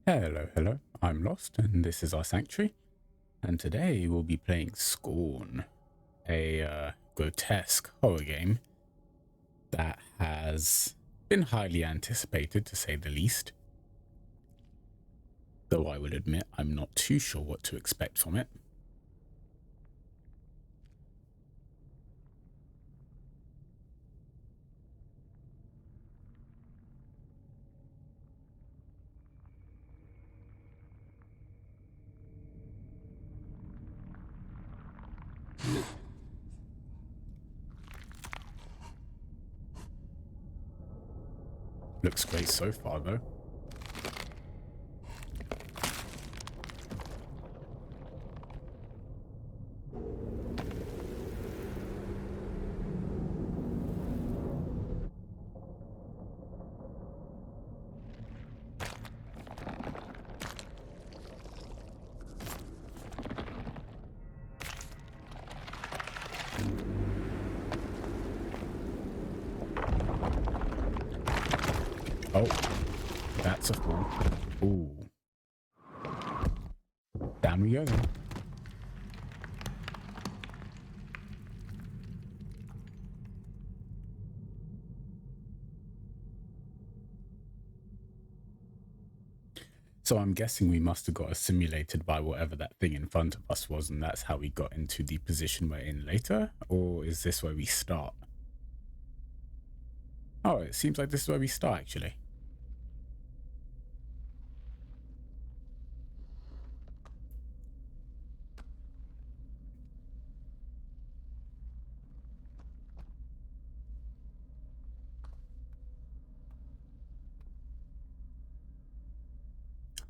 Hello, I'm Lost, and this is our Sanctuary, and today we'll be playing Scorn, a grotesque horror game that has been highly anticipated, to say the least, though I will admit I'm not too sure what to expect from it. Looks great so far, though. Oh, that's a fool. Ooh. Down we go then. So I'm guessing we must have got assimilated by whatever that thing in front of us was, and that's how we got into the position we're in later? Or is this where we start? Oh, it seems like this is where we start, actually.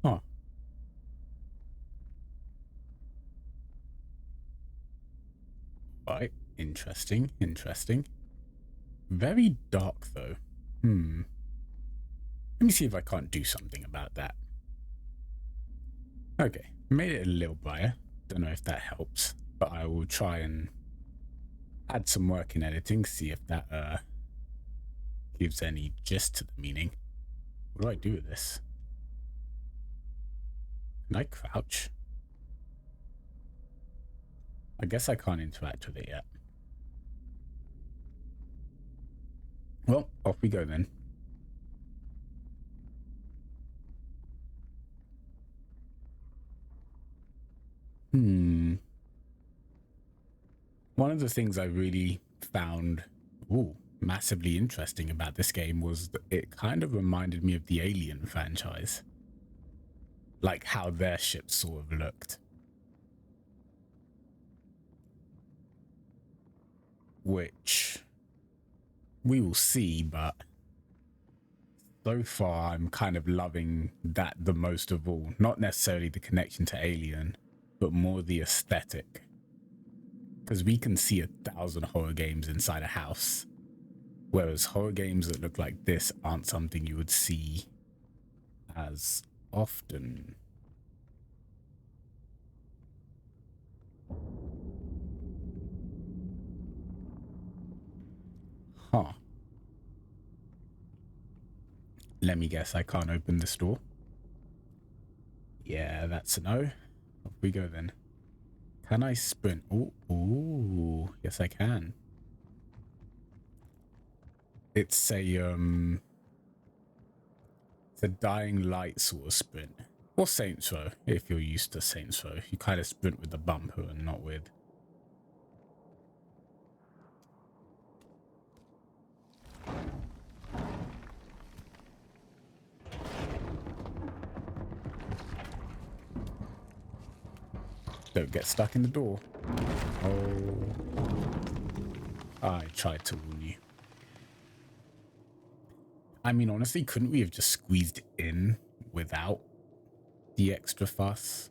Huh. Right. Interesting. Very dark, though. Let me see if I can't do something about that. Okay. Made it a little brighter. Don't know if that helps, but I will try and add some work in editing, see if that gives any gist to the meaning. What do I do with this? Can I crouch? I guess I can't interact with it yet. Well, off we go then. One of the things I really found massively interesting about this game was that it kind of reminded me of the Alien franchise. Like how their ships sort of looked. Which we will see, but so far I'm kind of loving that the most of all. Not necessarily the connection to Alien, but more the aesthetic. Because we can see 1,000 horror games inside a house, whereas horror games that look like this aren't something you would see as often. Huh. Let me guess, I can't open this door. Yeah, that's a no. Off we go then. Can I sprint? Ooh, yes I can. It's a dying light sort of sprint. Or Saints Row, if you're used to Saints Row. You kind of sprint with the bumper and not with... Don't get stuck in the door. Oh. I tried to warn you. I mean, honestly, couldn't we have just squeezed in without the extra fuss?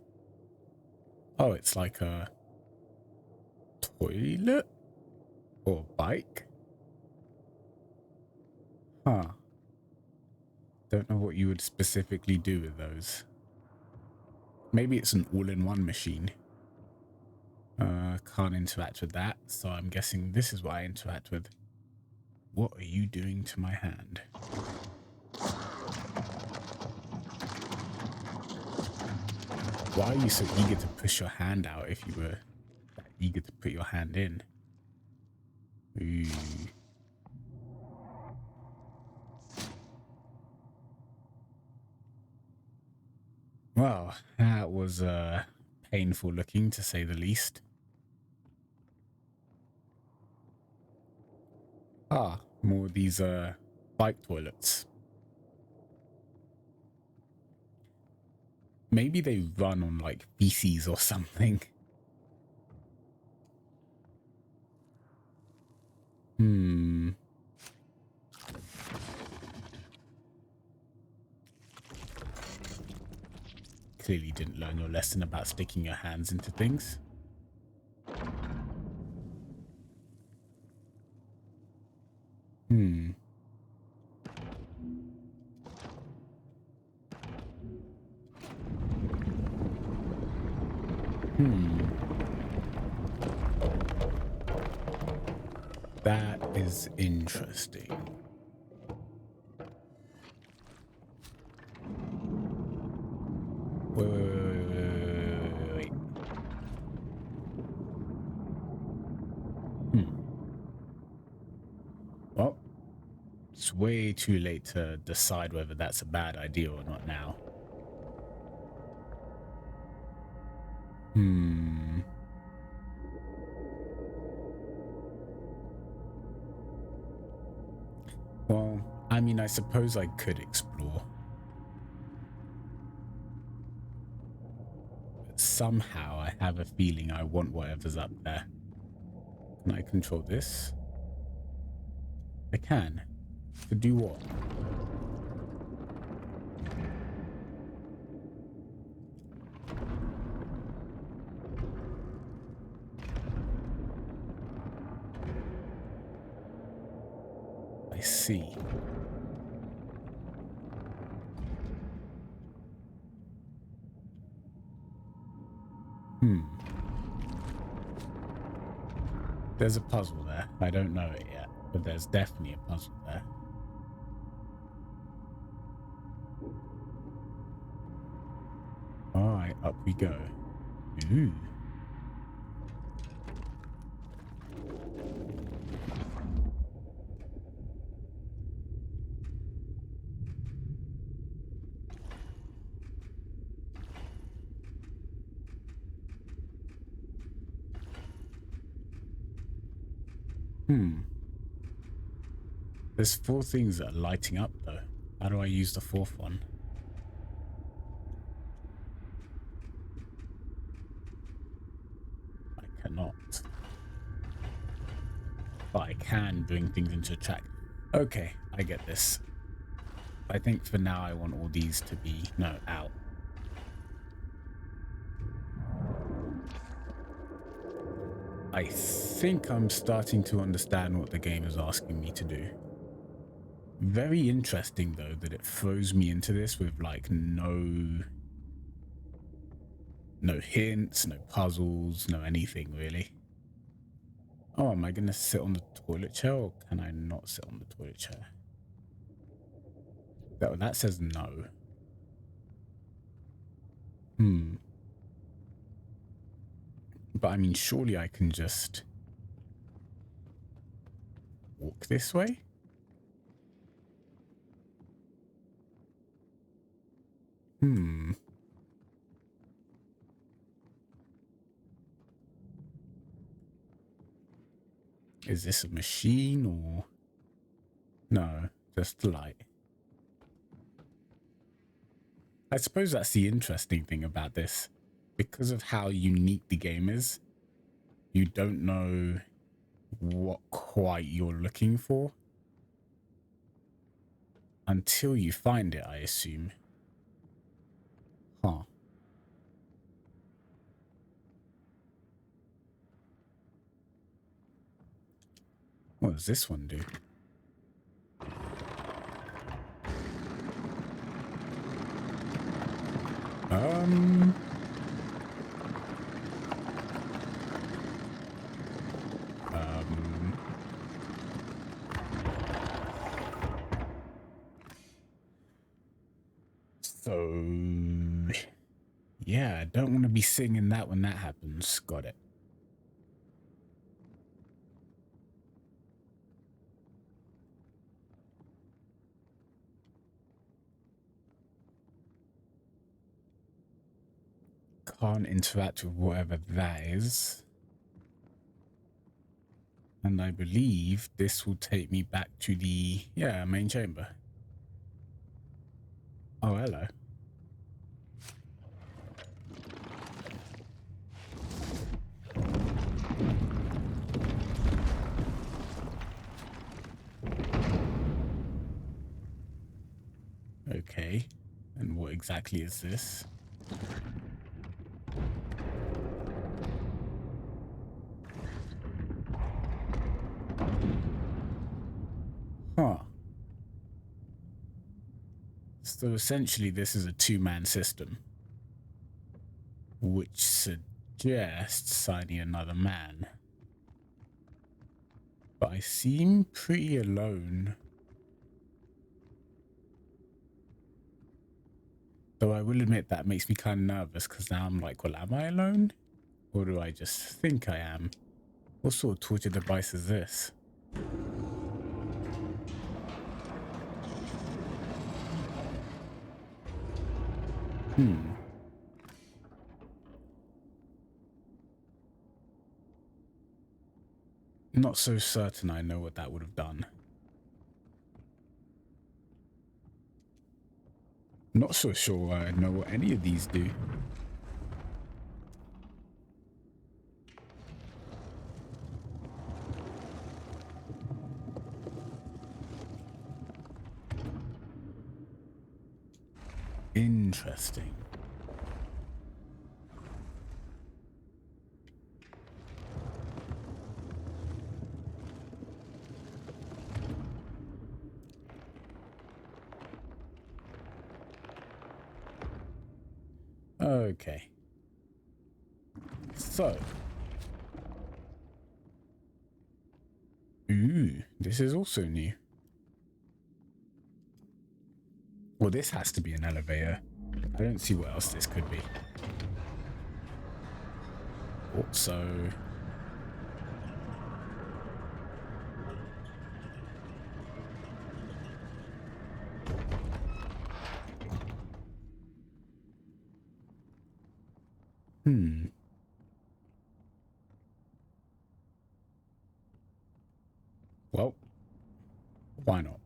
Oh, it's like a toilet? Or bike? Huh. Don't know what you would specifically do with those. Maybe it's an all-in-one machine. Can't interact with that, so I'm guessing this is what I interact with. What are you doing to my hand? Why are you so eager to push your hand out if you were that eager to put your hand in? Ooh. Well, that was painful looking, to say the least. Ah, more of these bike toilets. Maybe they run on like feces or something. Clearly didn't learn your lesson about sticking your hands into things. That is interesting. Wait. Well, it's way too late to decide whether that's a bad idea or not now. Well, I mean, I suppose I could explore. But somehow I have a feeling I want whatever's up there. Can I control this? I can. To do what? I see. There's a puzzle there. I don't know it yet, but there's definitely a puzzle there. Alright, up we go. Ooh. There's 4 things that are lighting up though. How do I use the 4th one? I cannot. But I can bring things into track. Okay, I get this. I think for now I want all these to be, no, out. I think I'm starting to understand what the game is asking me to do. Very interesting though that it throws me into this with like no hints, no puzzles, no anything really. Oh, am I gonna sit on the toilet chair or can I not sit on the toilet chair? That says no. But I mean, surely I can just walk this way? Is this a machine or... No, just light. I suppose that's the interesting thing about this. Because of how unique the game is, you don't know what quite you're looking for until you find it, I assume. Huh. What does this one do? So Yeah, I don't want to be singing that when that happens. Got it. Can't interact with whatever that is. And I believe this will take me back to the, main chamber. Oh, hello. Okay. And what exactly is this? Huh. So essentially this is a two-man system, which suggests I need another man. But I seem pretty alone. Though I will admit that makes me kind of nervous because now I'm like, well, am I alone? Or do I just think I am? What sort of torture device is this? Not so certain I know what that would have done. Not so sure I know what any of these do. Interesting. Okay. So. Ooh, this is also new. Well, this has to be an elevator. I don't see what else this could be. Also. Well, why not?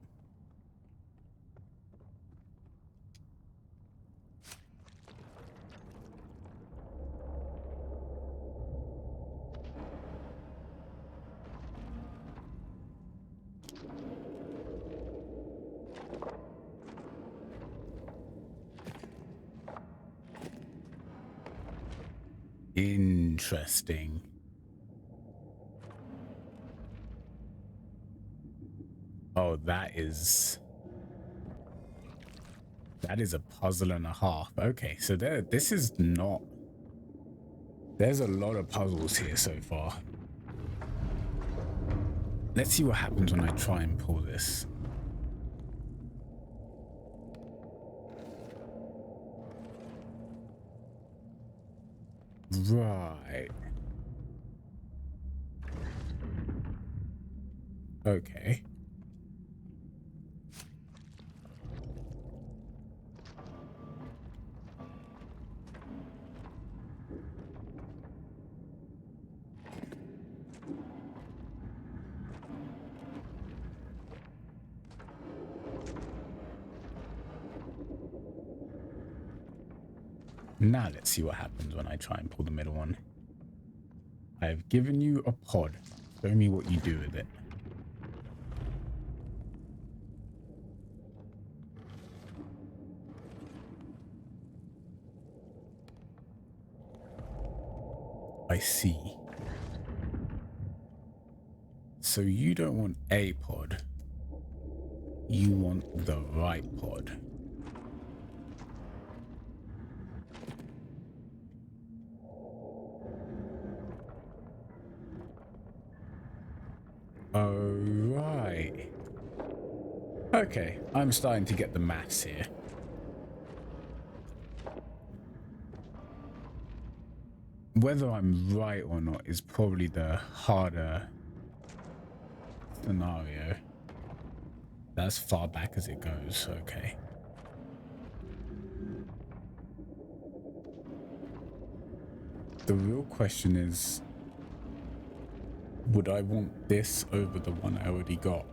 Interesting. Oh, that is a puzzle and a half. Okay, so this is not... There's a lot of puzzles here so far. Let's see what happens when I try and pull this. Right. Okay. Now let's see what happens when I try and pull the middle one. I've given you a pod. Show me what you do with it. I see. So you don't want a pod. You want the right pod. Oh, right. Okay, I'm starting to get the maths here. whether I'm right or not is probably the harder scenario. That's far back as it goes. Okay. The real question is, would I want this over the one I already got?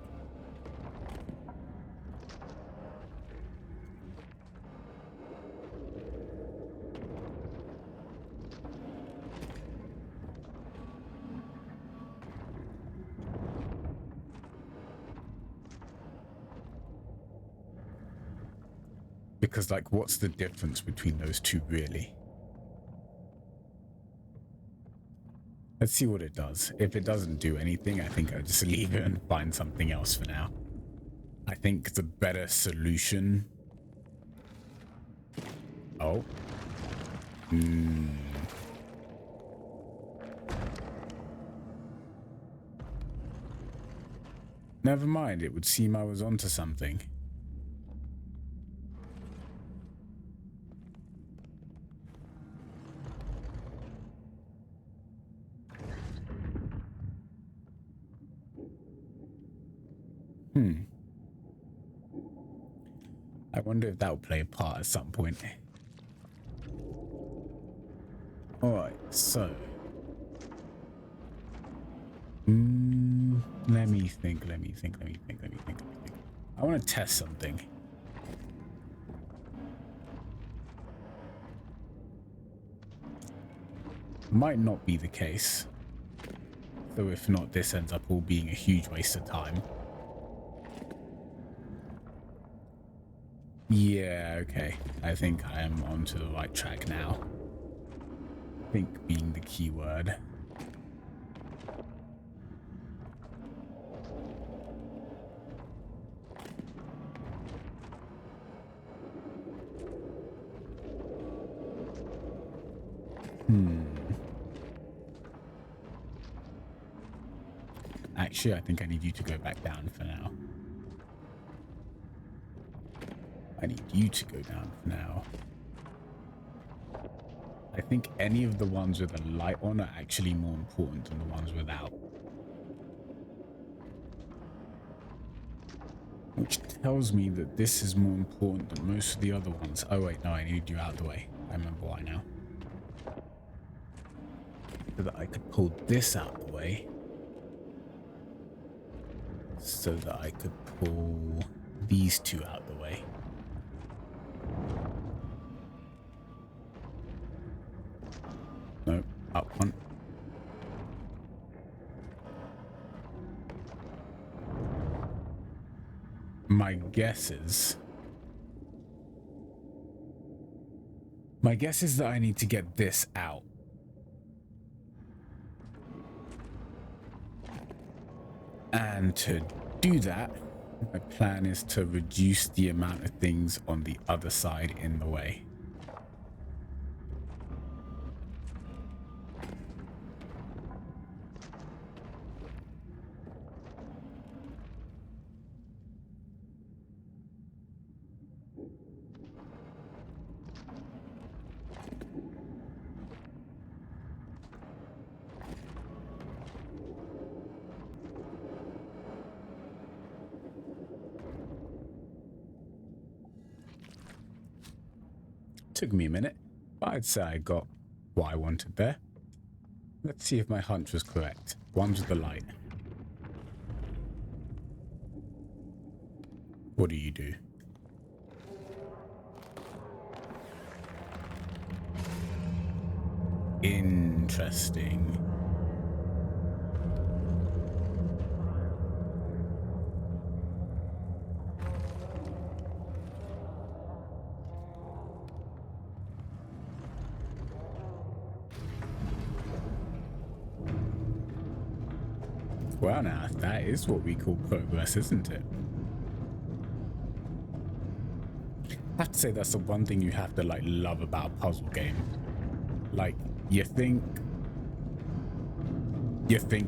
Because, like, what's the difference between those two, really? Let's see what it does. If it doesn't do anything, I think I'll just leave it and find something else for now. I think the better solution... Oh. Never mind, it would seem I was onto something. I wonder if that will play a part at some point. Alright, so... Let me think. I want to test something. Might not be the case. So if not, this ends up all being a huge waste of time. Yeah, okay. I think I am onto the right track now. Think being the key word. Actually, I think I need you to go back down for now. I need you to go down for now. I think any of the ones with a light on are actually more important than the ones without. Which tells me that this is more important than most of the other ones. Oh wait, no, I need you out of the way. I remember why now. So that I could pull this out of the way. So that I could pull these two out of the way. No, up one. My guess is that I need to get this out. And to do that, my plan is to reduce the amount of things on the other side in the way. Took me a minute, but I'd say I got what I wanted there. Let's see if my hunch was correct. One's with the light. What do you do? Interesting. Well, now, that is what we call progress, isn't it? I have to say that's the one thing you have to, like, love about a puzzle game. Like, you think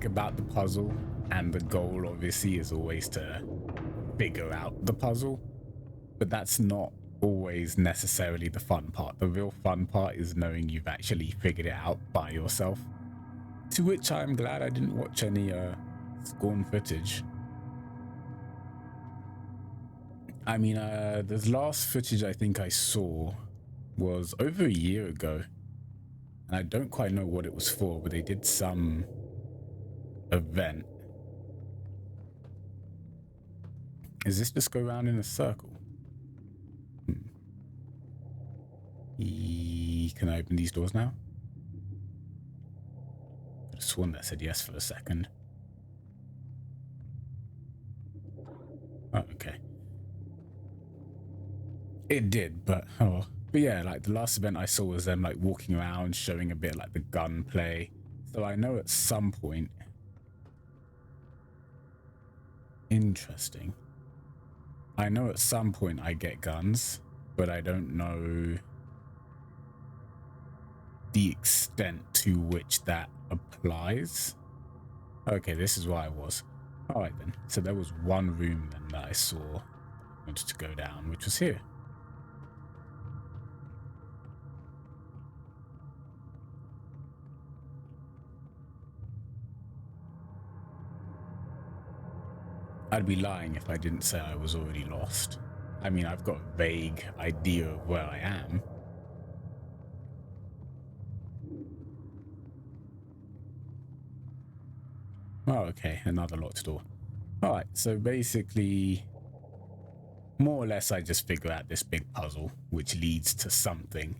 about the puzzle, and the goal, obviously, is always to figure out the puzzle. But that's not always necessarily the fun part. The real fun part is knowing you've actually figured it out by yourself. To which I'm glad I didn't watch any Scorn footage. I mean, the last footage I think I saw was over a year ago. And I don't quite know what it was for, but they did some event. Is this just go around in a circle? Can I open these doors now? I could have sworn that said yes for a second. Oh, okay. It did, but oh. But yeah, like the last event I saw was them like walking around, showing a bit like the gunplay. So I know at some point. Interesting. I know at some point I get guns, but I don't know the extent to which that applies. Okay, this is where I was. Alright then. So there was one room then that I saw I wanted to go down, which was here. I'd be lying if I didn't say I was already lost. I mean, I've got a vague idea of where I am. Oh, okay, another locked door. Alright, so basically, more or less I just figure out this big puzzle, which leads to something.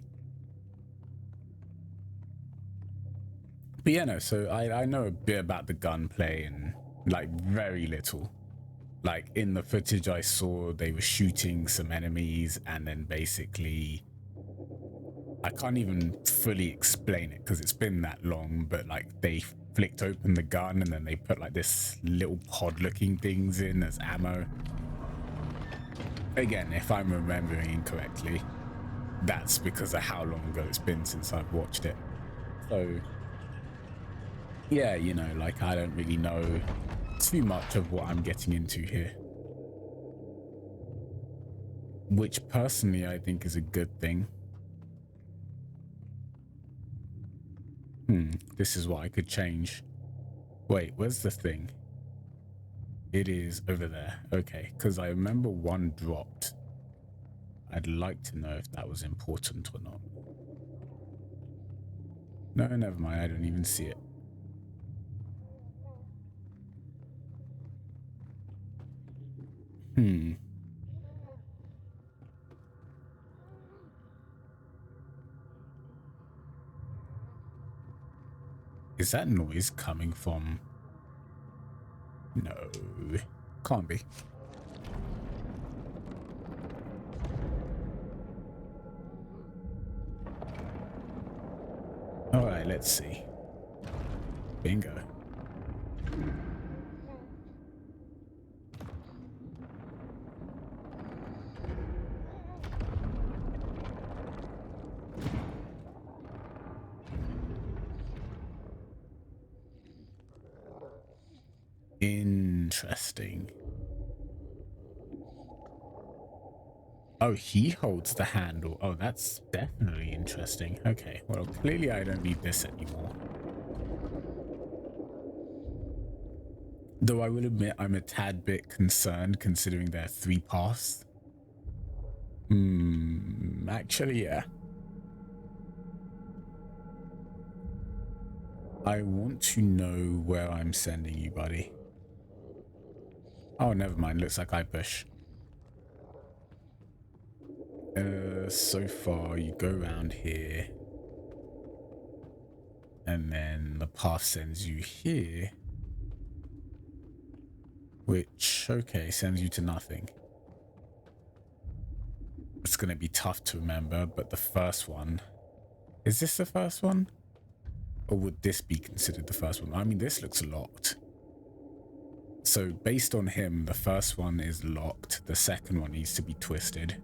But yeah, no, so I know a bit about the gunplay and, like, very little. Like, in the footage I saw, they were shooting some enemies, and then basically, I can't even fully explain it because it's been that long, but like they flicked open the gun and then they put like this little pod looking things in as ammo. Again, if I'm remembering incorrectly, that's because of how long ago it's been since I've watched it. So yeah, you know, like I don't really know too much of what I'm getting into here, which personally I think is a good thing. This is what I could change. Wait, where's the thing? It is over there. Okay, because I remember one dropped. I'd like to know if that was important or not. No, never mind. I don't even see it. Is that noise coming from... No, can't be. All right, let's see. Bingo. Interesting. Oh, he holds the handle. Oh, that's definitely interesting. Okay, well, clearly I don't need this anymore. Though I will admit I'm a tad bit concerned considering there are 3 paths. Actually, yeah. I want to know where I'm sending you, buddy. Oh, never mind. Looks like I push. So far you go around here. And then the path sends you here. Which, okay, sends you to nothing. It's going to be tough to remember, but the first one... Is this the first one? Or would this be considered the first one? I mean, this looks locked. So based on him, the first one is locked. The second one needs to be twisted.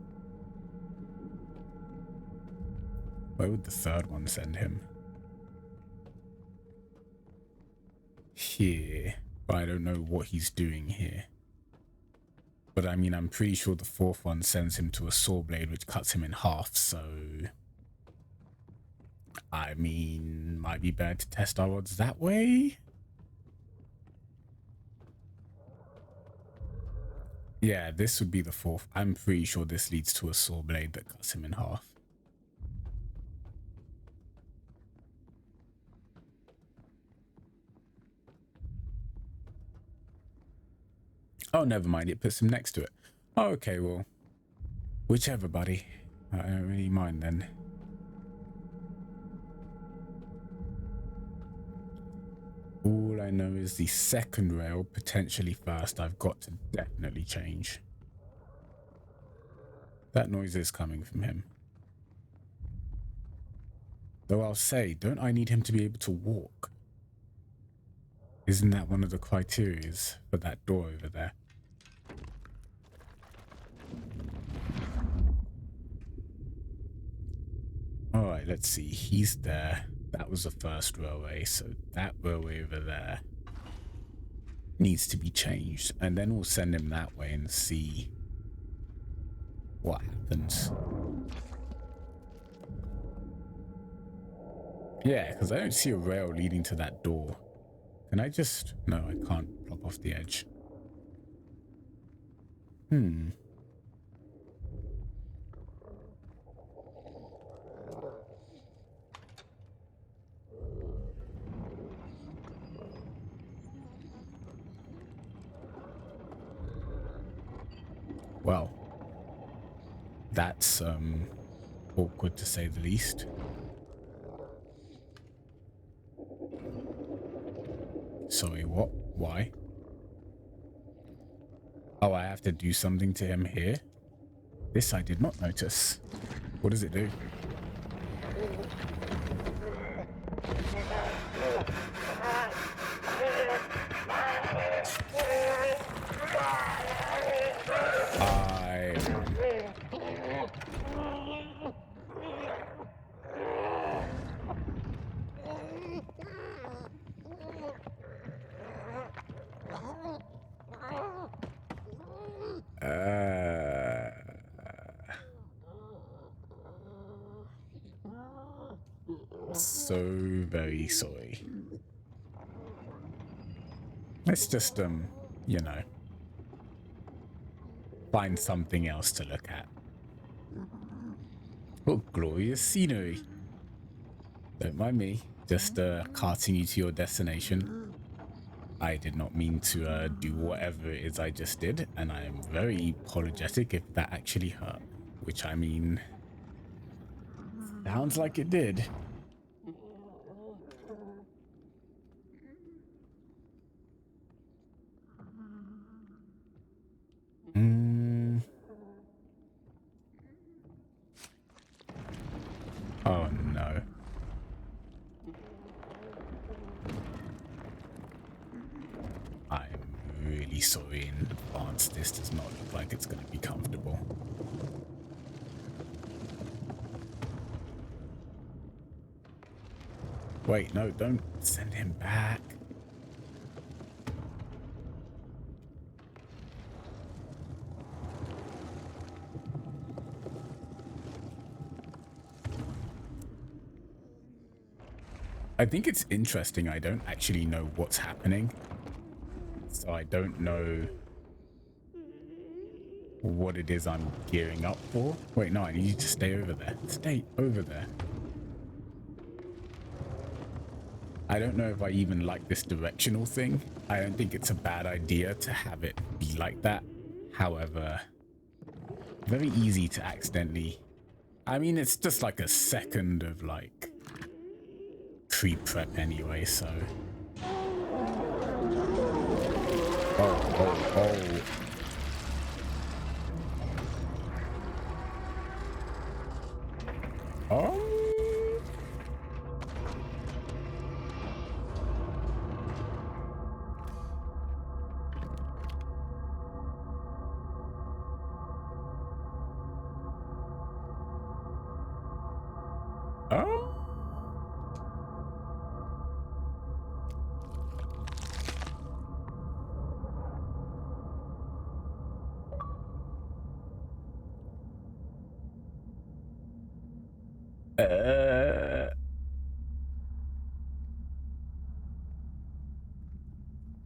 Where would the third one send him? Here. But I don't know what he's doing here. But I mean, I'm pretty sure the fourth one sends him to a saw blade, which cuts him in half. So, I mean, might be better to test our odds that way. Yeah, this would be the fourth. I'm pretty sure this leads to a saw blade that cuts him in half. Oh, never mind. It puts him next to it. Oh, okay, well, whichever, buddy. I don't really mind then. All I know is the second rail, potentially first, I've got to definitely change. That noise is coming from him. Though I'll say, don't I need him to be able to walk? Isn't that one of the criterias for that door over there? Alright, let's see. He's there. That was the first railway, so that railway over there needs to be changed. And then we'll send him that way and see what happens. Yeah, because I don't see a rail leading to that door. Can I just... No, I can't plop off the edge. Well, that's awkward to say the least. Sorry, what? Why? Oh, I have to do something to him here? This I did not notice. What does it do? So very sorry. Let's just, you know, find something else to look at. Oh, glorious scenery. Don't mind me, just carting you to your destination. I did not mean to do whatever it is I just did, and I am very apologetic if that actually hurt. Which, I mean, sounds like it did. Oh no. I'm really sorry in advance. This does not look like it's going to be comfortable. Wait, no, don't send him back. I think it's interesting. I don't actually know what's happening. So I don't know what it is I'm gearing up for. Wait, no, I need you to stay over there. Stay over there. I don't know if I even like this directional thing. I don't think it's a bad idea to have it be like that. However, very easy to accidentally... I mean, it's just like a second of like pre-prep anyway, so... Oh. Uh,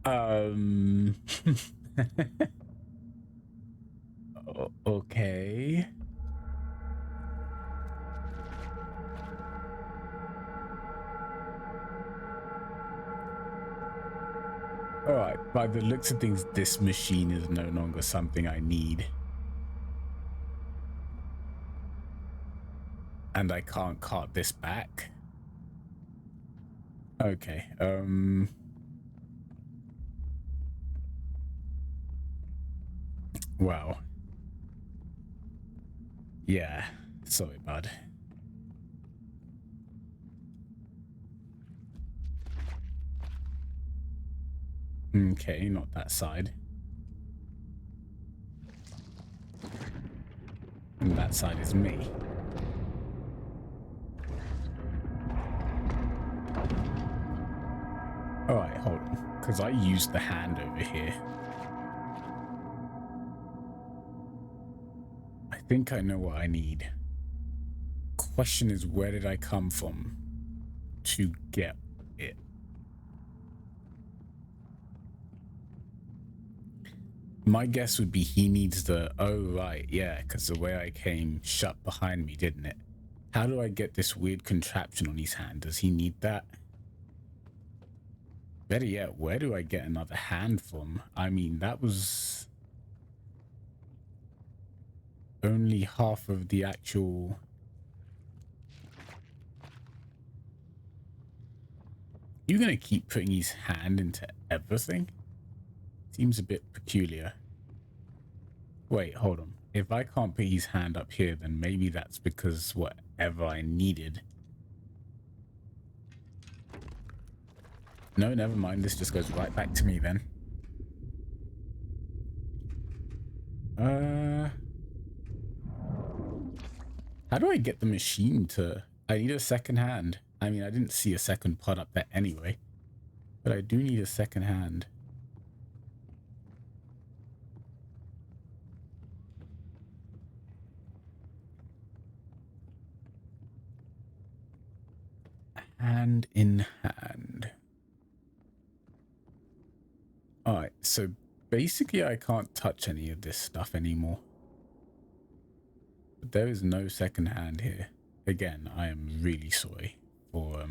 um. Okay. All right. By the looks of things, this machine is no longer something I need. And I can't cart this back. Okay. Well. Yeah. Sorry, bud. Okay, not that side. And that side is me. Alright, hold on. Because I used the hand over here. I think I know what I need. Question is, where did I come from to get it? My guess would be he needs the... Oh, right, yeah, because the way I came shut behind me, didn't it? How do I get this weird contraption on his hand? Does he need that? Better yet, where do I get another hand from? I mean, that was only half of the actual... You're gonna keep putting his hand into everything? Seems a bit peculiar. Wait, hold on. If I can't put his hand up here, then maybe that's because whatever I needed... No, never mind. This just goes right back to me then. How do I get the machine to... I need a second hand. I mean, I didn't see a second pod up there anyway. But I do need a second hand. Hand in hand. Alright, so basically I can't touch any of this stuff anymore. But there is no second hand here. Again, I am really sorry for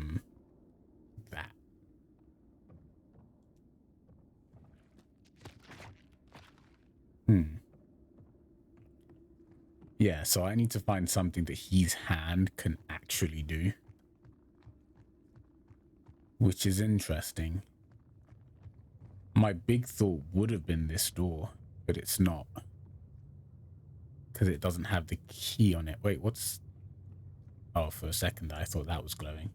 that. Yeah, so I need to find something that his hand can actually do. Which is interesting. My big thought would have been this door, but it's not. Because it doesn't have the key on it. Wait, what's... Oh, for a second I thought that was glowing.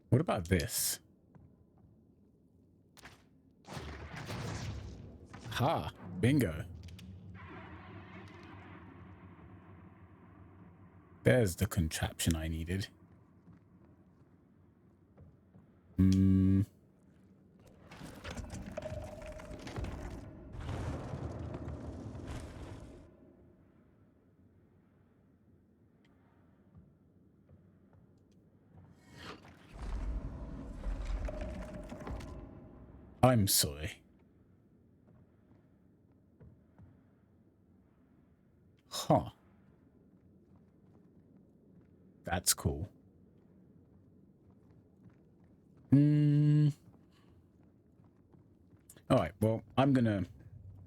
What about this? Ha! Bingo. There's the contraption I needed. I'm sorry. Huh. That's cool. Alright, well, I'm gonna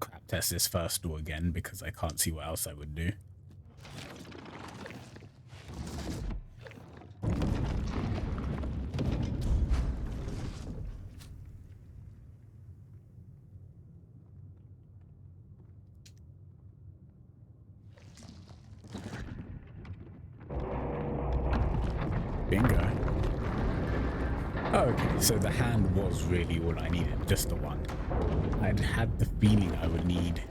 crap test this first door again because I can't see what else I would do. Bingo. Oh, okay, so the hand was really all I needed, just the one. I'd had the feeling I would need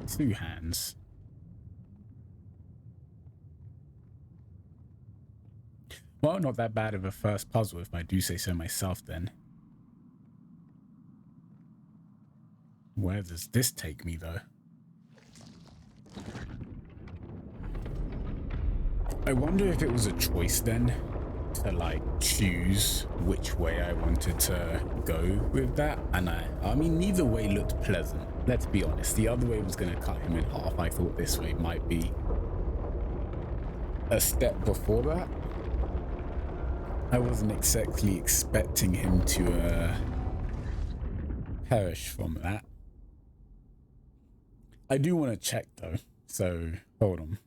2 hands. Well, not that bad of a first puzzle if I do say so myself then. Where does this take me, though? I wonder if it was a choice then to like choose which way I wanted to go with that. And I mean, neither way looked pleasant. Let's be honest. The other way was going to cut him in half. I thought this way might be a step before that. I wasn't exactly expecting him to perish from that. I do want to check though, so hold on.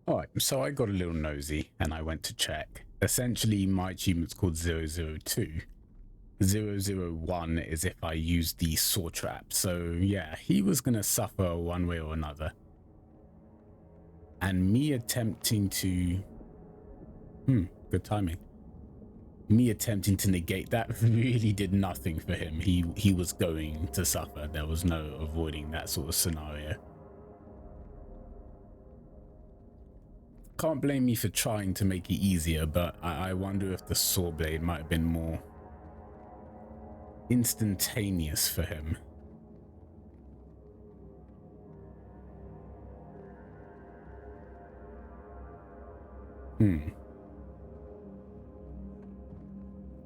Alright, so I got a little nosy and I went to check. Essentially, my achievement's called 002. 001 is if I use the saw trap. So yeah, he was gonna suffer one way or another. And me attempting to... good timing. Me attempting to negate that really did nothing for him. He was going to suffer. There was no avoiding that sort of scenario. Can't blame me for trying to make it easier, but I wonder if the saw blade might have been more instantaneous for him.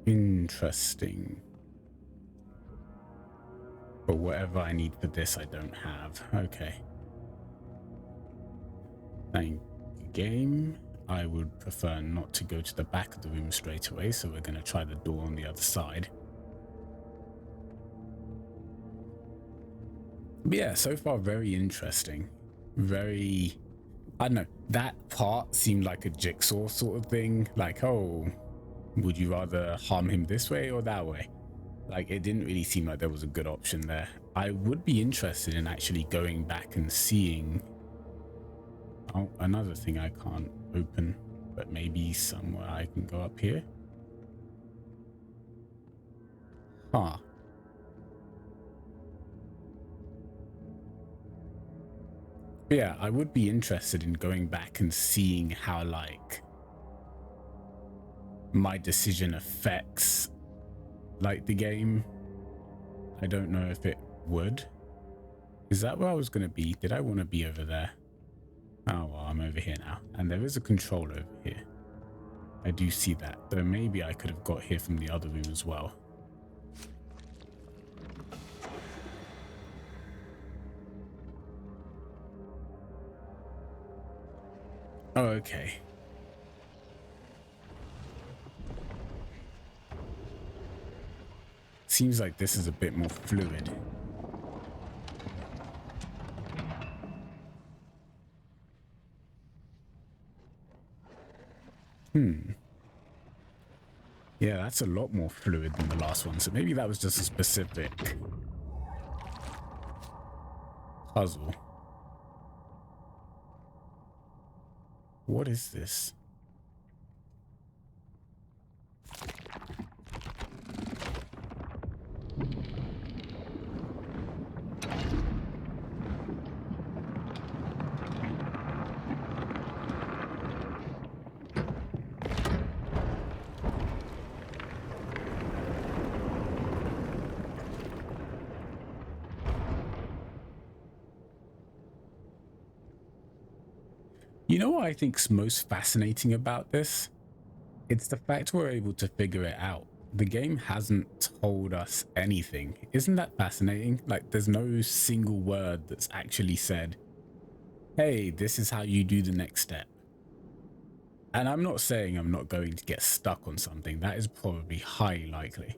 Interesting. But whatever I need for this, I don't have. Okay. Thank you, game. I would prefer not to go to the back of the room straight away, so we're going to try the door on the other side. But yeah, so far very interesting. Very... I don't know, that part seemed like a jigsaw sort of thing. Like, oh, would you rather harm him this way or that way? Like, it didn't really seem like there was a good option there. I would be interested in actually going back and seeing... Oh, another thing I can't open, but maybe somewhere I can go up here. Huh. But yeah, I would be interested in going back and seeing how, like, my decision affects, like, the game. I don't know if it would. Is that where I was going to be? Did I want to be over there? Oh, well, I'm over here now. And there is a control over here. I do see that. Though maybe I could have got here from the other room as well. Oh, okay. Seems like this is a bit more fluid. Yeah, that's a lot more fluid than the last one. So maybe that was just a specific puzzle. What is this? You know what I think's most fascinating about this? It's the fact we're able to figure it out. The game hasn't told us anything. Isn't that fascinating? Like, there's no single word that's actually said, hey, this is how you do the next step. And I'm not saying I'm not going to get stuck on something. That is probably highly likely.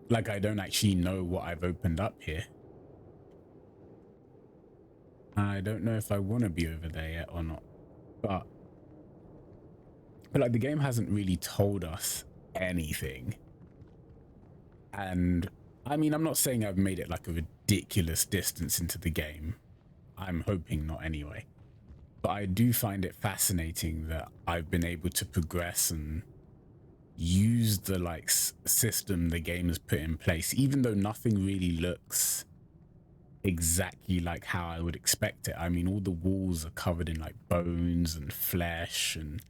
Like, I don't actually know what I've opened up here. I don't know if I want to be over there yet or not. But like, the game hasn't really told us anything. And I mean, I'm not saying I've made it like a ridiculous distance into the game. I'm hoping not anyway. But I do find it fascinating that I've been able to progress and use the like system the game has put in place, even though nothing really looks exactly like how I would expect it. I mean, all the walls are covered in like bones and flesh, and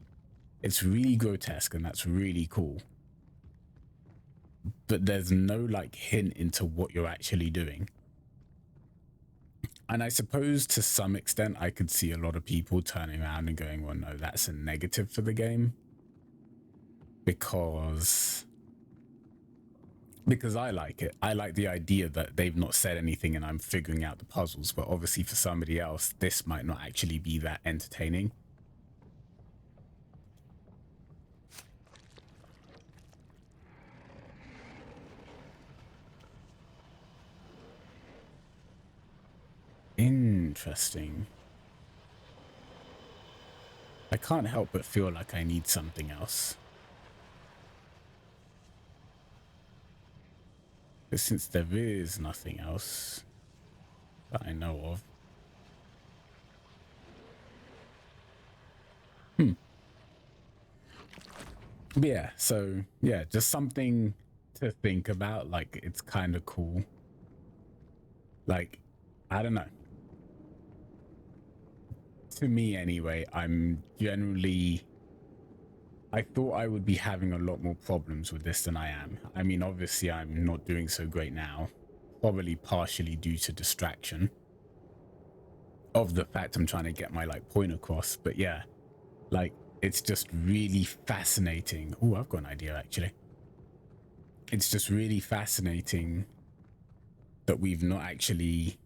it's really grotesque, and that's really cool. but there's no like hint into what you're actually doing. And I suppose to some extent I could see a lot of people turning around and going, well, no, that's a negative for the game, because I like it. I like the idea that they've not said anything and I'm figuring out the puzzles, but obviously for somebody else this might not actually be that entertaining. Interesting. I can't help but feel like I need something else. But since there is nothing else that I know of. But yeah, so yeah, just something to think about. Like, it's kind of cool. Like, I don't know. To me anyway, I'm generally, I thought I would be having a lot more problems with this than I am. I mean, obviously I'm not doing so great now, probably partially due to distraction of the fact I'm trying to get my like point across. But yeah, like, it's just really fascinating. Oh, I've got an idea actually. It's just really fascinating that we've not actually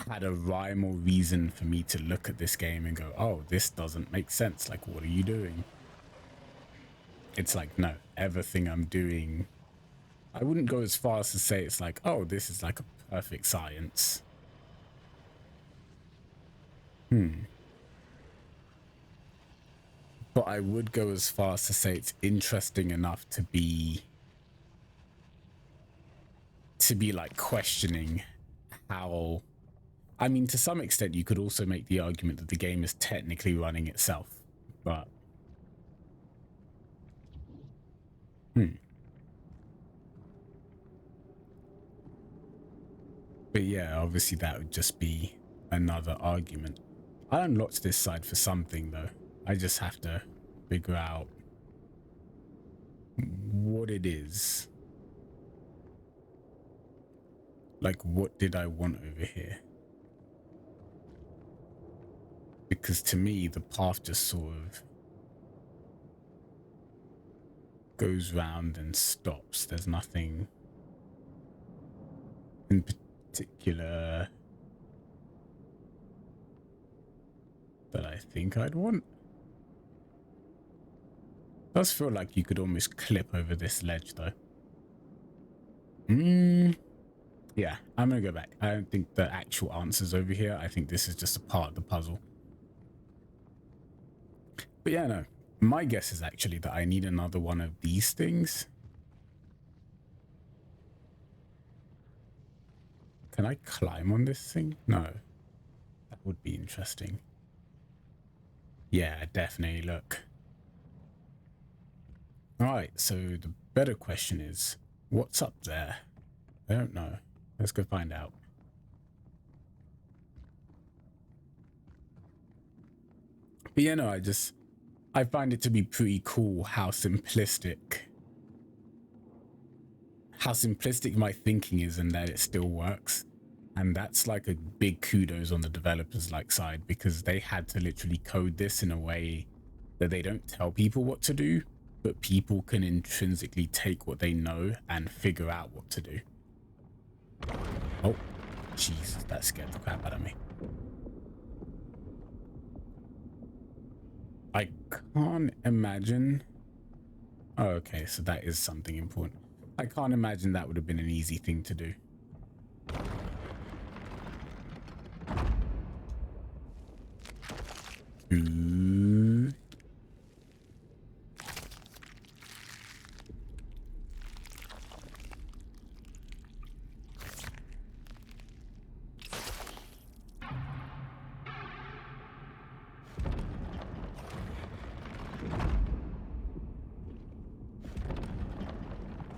had a rhyme or reason for me to look at this game and go, oh, this doesn't make sense. Like, what are you doing? It's like, no, everything I'm doing, I wouldn't go as far as to say it's like, oh, this is like a perfect science. But I would go as far as to say it's interesting enough to be like questioning how, I mean, to some extent you could also make the argument that the game is technically running itself, but but yeah, obviously that would just be another argument. I unlocked this side for something though. I just have to figure out what it is. Like, what did I want over here? Because to me, the path just sort of goes round and stops. There's nothing in particular that I think I'd want. It does feel like you could almost clip over this ledge though. Yeah, I'm gonna go back. I don't think the actual answer's over here. I think this is just a part of the puzzle. But yeah, no. My guess is actually that I need another one of these things. Can I climb on this thing? No. That would be interesting. Yeah, definitely. Look. Alright, so the better question is, what's up there? I don't know. Let's go find out. But yeah, no, I find it to be pretty cool how simplistic my thinking is, and that it still works. And that's like a big kudos on the developers like side, because they had to literally code this in a way that they don't tell people what to do, but people can intrinsically take what they know and figure out what to do. Oh, Jesus, that scared the crap out of me. I can't imagine. Oh, okay, so that is something important. I can't imagine that would have been an easy thing to do. Ooh.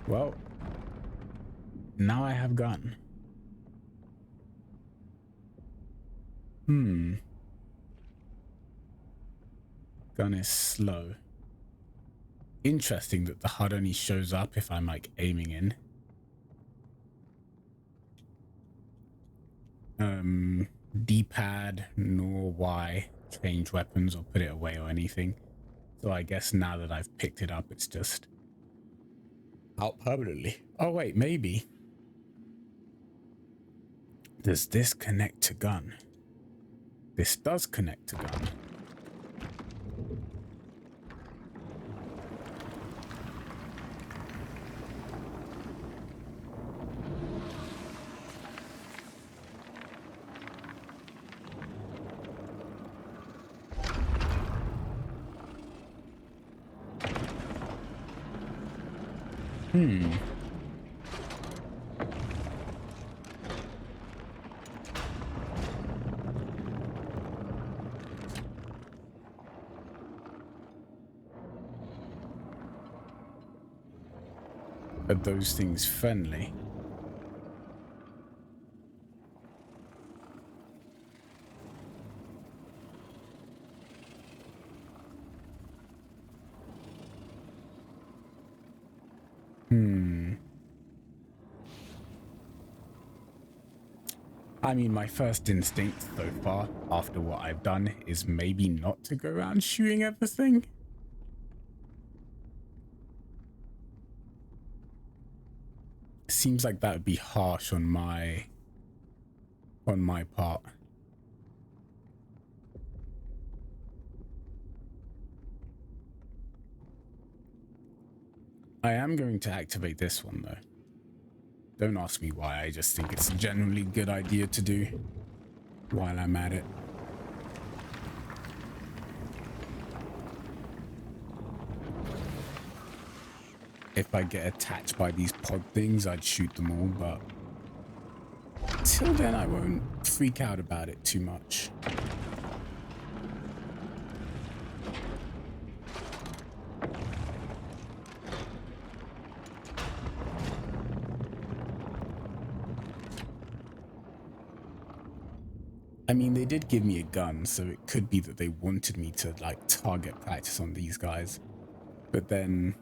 Well, now I have gun. Gun is slow. interesting that the HUD only shows up if I'm like aiming in. D-pad nor Y change weapons or put it away or anything. So I guess now that I've picked it up, it's just out permanently. Oh wait, maybe. Does this connect to gun? This does connect to gun. Are those things friendly? I mean, my first instinct so far, after what I've done, is maybe not to go around shooting everything. Seems like that would be harsh on my part. I am going to activate this one though. Don't ask me why, I just think it's a generally good idea to do while I'm at it. If I get attached by these pod things, I'd shoot them all, but till then I won't freak out about it too much. I mean, they did give me a gun, so it could be that they wanted me to, like, target practice on these guys. But then,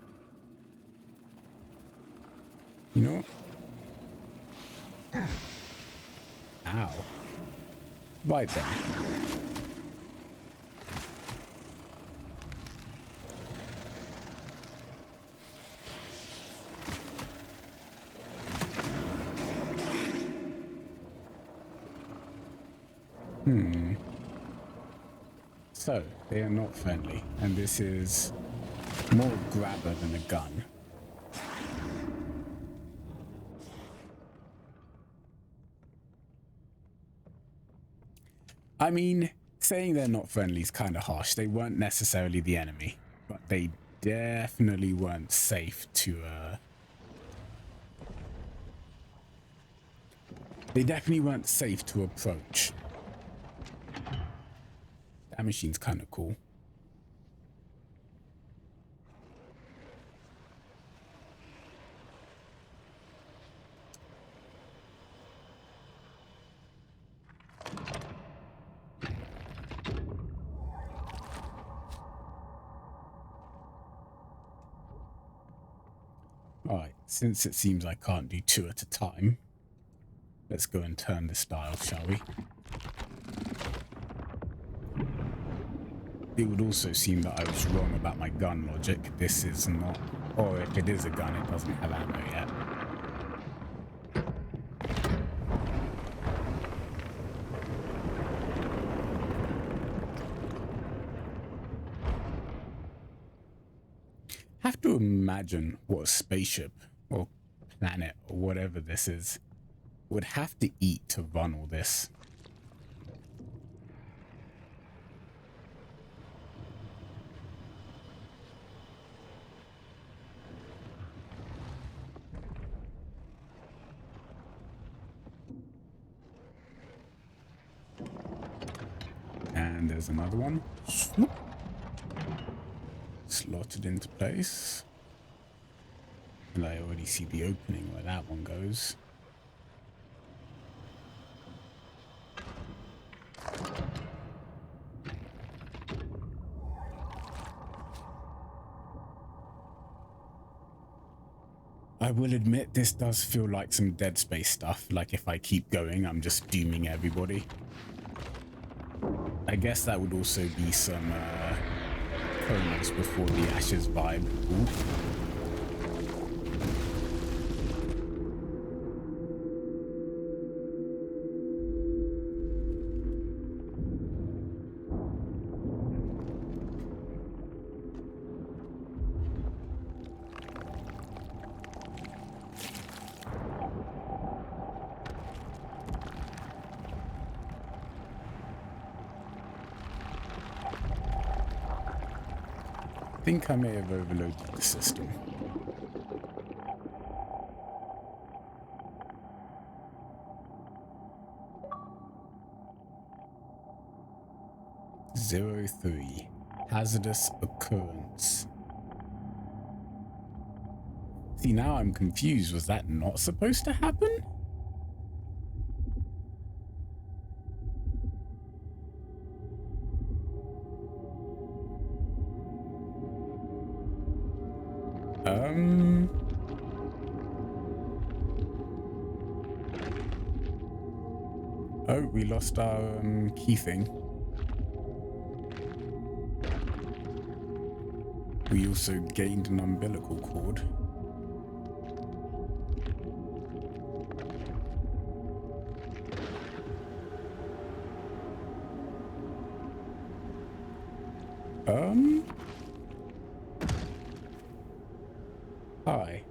you know what? Ow. Right then. So, they are not friendly, and this is more a grabber than a gun. I mean, saying they're not friendly is kind of harsh. They weren't necessarily the enemy, but they definitely weren't safe to, they definitely weren't safe to approach. That machine's kind of cool. Alright, since it seems I can't do two at a time, let's go and turn this dial, shall we? It would also seem that I was wrong about my gun logic. This is not, or if it is a gun, it doesn't have ammo yet. Have to imagine what a spaceship or planet or whatever this is would have to eat to run all this. And there's another one. Swoop. Slotted into place. And I already see the opening where that one goes. I will admit this does feel like some Dead Space stuff. Like if I keep going, I'm just dooming everybody. I guess that would also be some Chronos Before the Ashes vibe. Ooh. I think I may have overloaded the system. Zero 03. Hazardous occurrence. See, now I'm confused. Was that not supposed to happen? Oh, we lost our key thing. We also gained an umbilical cord. Hi.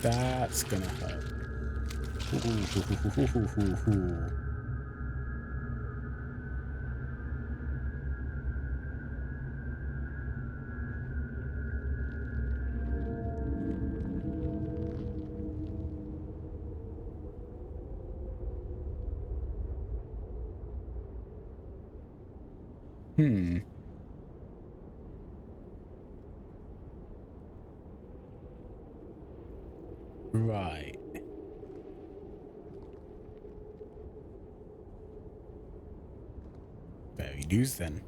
That's gonna hurt. Right. Very news then.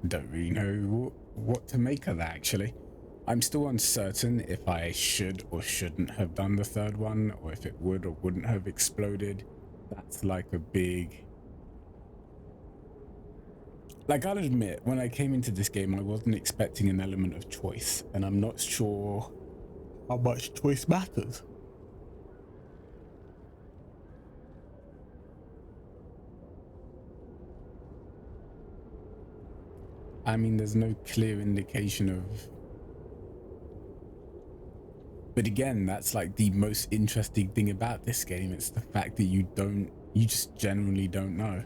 Don't really know what to make of that, actually. I'm still uncertain if I should or shouldn't have done the third one, or if it would or wouldn't have exploded. That's like a big... Like, I'll admit, when I came into this game, I wasn't expecting an element of choice, and I'm not sure how much choice matters. I mean, there's no clear indication of... But again, that's like the most interesting thing about this game. It's the fact that you just generally don't know.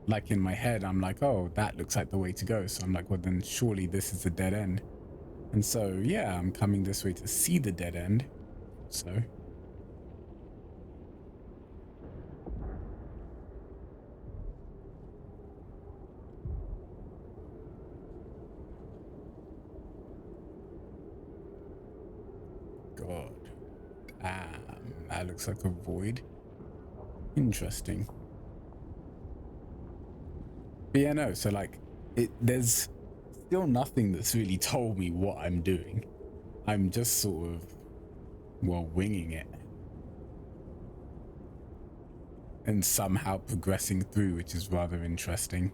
Like in my head, I'm like, oh, that looks like the way to go. So I'm like, well, then surely this is a dead end. And so, yeah, I'm coming this way to see the dead end. So... God. That looks like a void. Interesting. But yeah, no, so like, there's still nothing that's really told me what I'm doing. I'm just sort of, well, winging it. And somehow progressing through, which is rather interesting.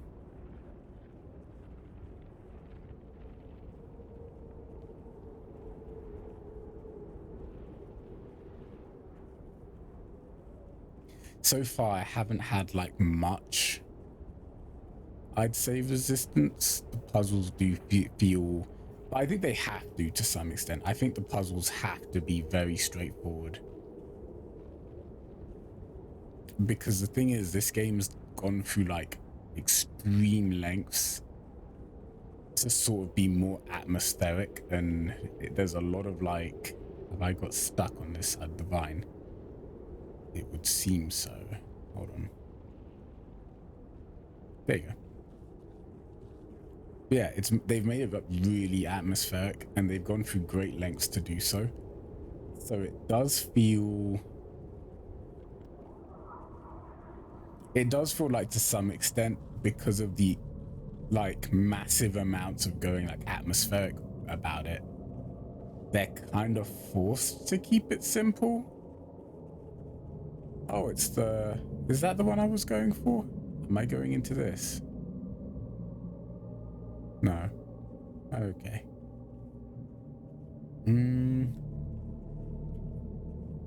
So far, I haven't had like much, I'd say, resistance. The puzzles do feel, but I think they have to some extent. I think the puzzles have to be very straightforward. because the thing is, this game's gone through like extreme lengths to sort of be more atmospheric, and there's a lot of like, have I got stuck on this side of the vine? It would seem so. Hold on. There you go. Yeah, they've made it really atmospheric, and they've gone through great lengths to do so. So it does feel like, to some extent, because of the like massive amounts of going like atmospheric about it, they're kind of forced to keep it simple. Oh, is that the one I was going for? Am I going into this? No. Okay.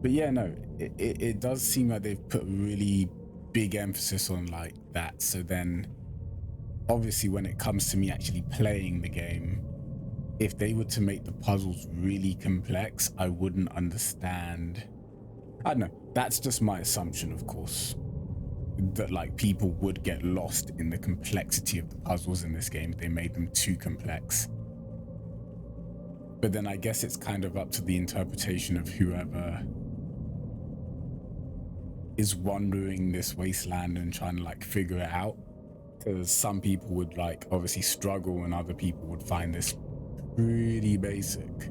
But yeah, no, it does seem like they've put really big emphasis on like that. So then obviously when it comes to me actually playing the game, if they were to make the puzzles really complex, I wouldn't understand. I don't know. That's just my assumption, of course, that like people would get lost in the complexity of the puzzles in this game if they made them too complex. But then I guess it's kind of up to the interpretation of whoever is wandering this wasteland and trying to like figure it out, because some people would like obviously struggle and other people would find this pretty basic.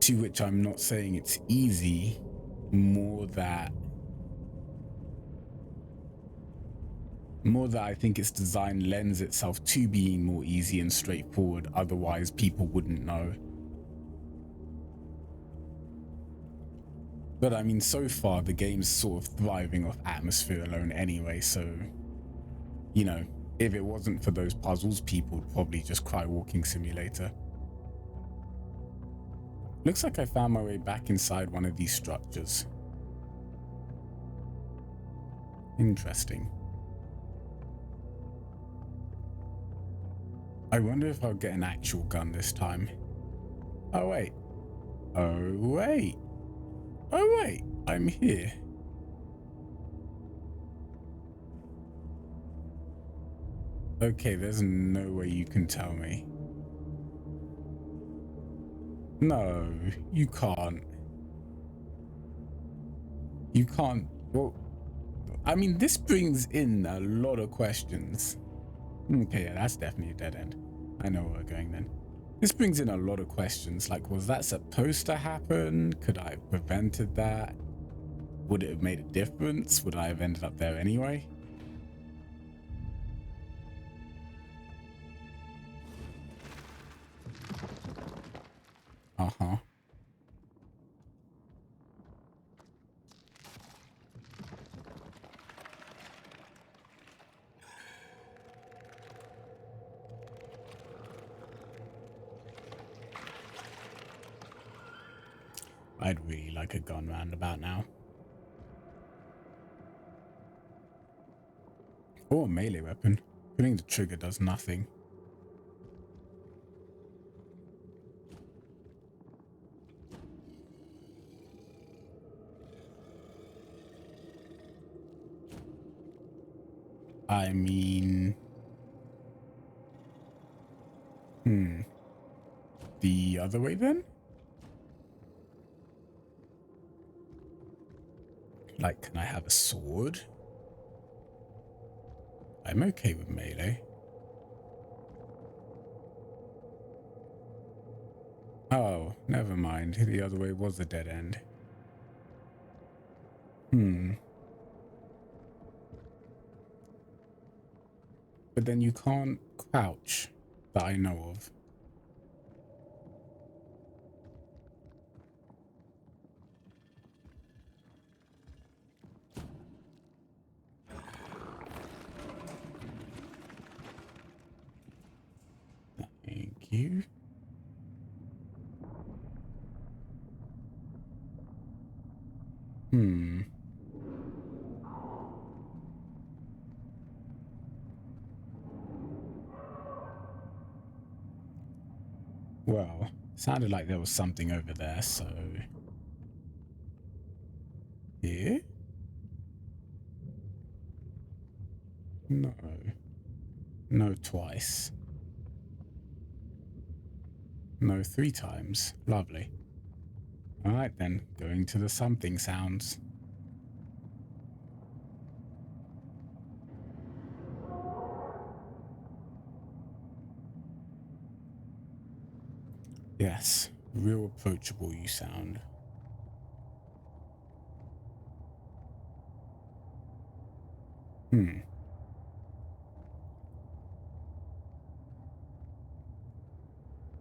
To which I'm not saying it's easy, more that I think its design lends itself to being more easy and straightforward, otherwise people wouldn't know. But I mean, so far the game's sort of thriving off atmosphere alone anyway, so, you know, if it wasn't for those puzzles, people would probably just cry Walking Simulator. Looks like I found my way back inside one of these structures. Interesting. I wonder if I'll get an actual gun this time. Oh wait. Oh wait. Oh wait. I'm here. Okay, there's no way you can tell me. No, you can't. You can't. Well, I mean, this brings in a lot of questions. Okay, yeah, that's definitely a dead end. I know where we're going then. This brings in a lot of questions, like, was that supposed to happen? Could I have prevented that? Would it have made a difference? Would I have ended up there anyway? Uh-huh. I'd really like a gun roundabout now. Or a melee weapon. Pulling the trigger does nothing. I mean... The other way then? Like, can I have a sword? I'm okay with melee. Oh, never mind. The other way was a dead end. But then you can't crouch, that I know of. Thank you. Well, Sounded like there was something over there, so... Here? No. No, twice. No, 3 times. Lovely. Alright then, going to the something sounds. Yes, real approachable you sound.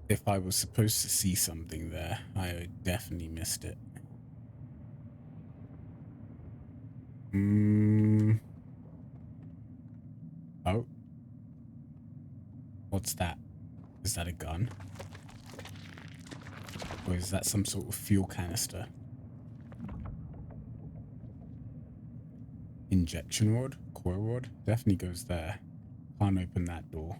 If I was supposed to see something there, I definitely missed it. Oh. What's that? Is that a gun? Or is that some sort of fuel canister? Injection rod? Coil rod? Definitely goes there. Can't open that door.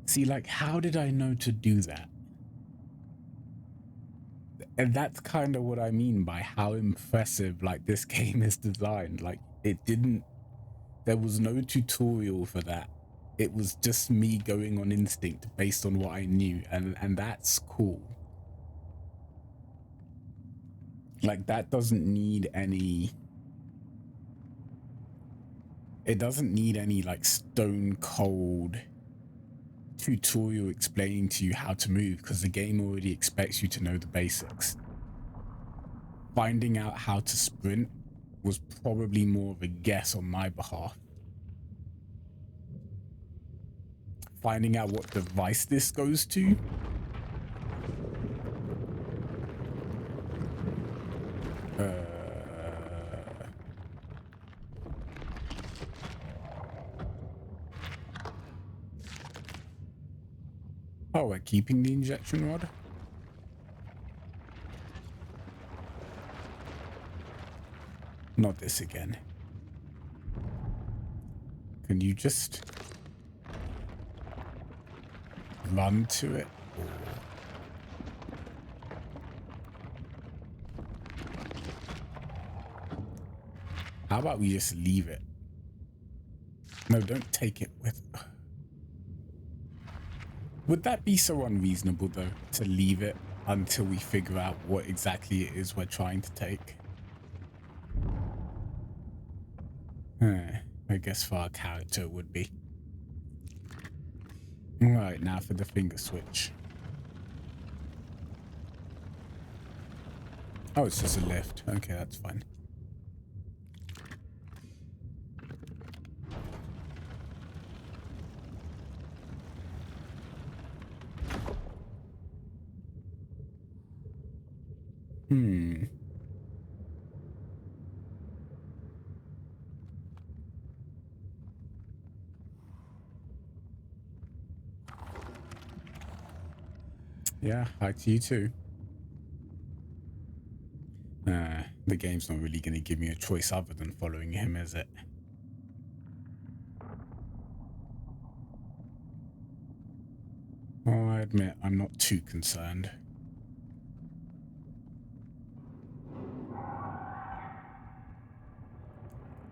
See, like, how did I know to do that? And that's kind of what I mean by how impressive, like, this game is designed. Like, it didn't... There was no tutorial for that. It was just me going on instinct based on what I knew, and that's cool. Like, that doesn't need any... It doesn't need any, like, stone cold tutorial explaining to you how to move, because the game already expects you to know the basics. Finding out how to sprint was probably more of a guess on my behalf. Finding out what device this goes to, oh, we're keeping the injection rod? Not this again. Can you just run to it? Or... How about we just leave it? No, don't take it with... Would that be so unreasonable, though, to leave it until we figure out what exactly it is we're trying to take? I guess for our character it would be. Right, now for the finger switch. Oh, it's just a lift. Okay, that's fine. Yeah, hi to you too. The game's not really going to give me a choice other than following him, is it? Oh, I admit, I'm not too concerned.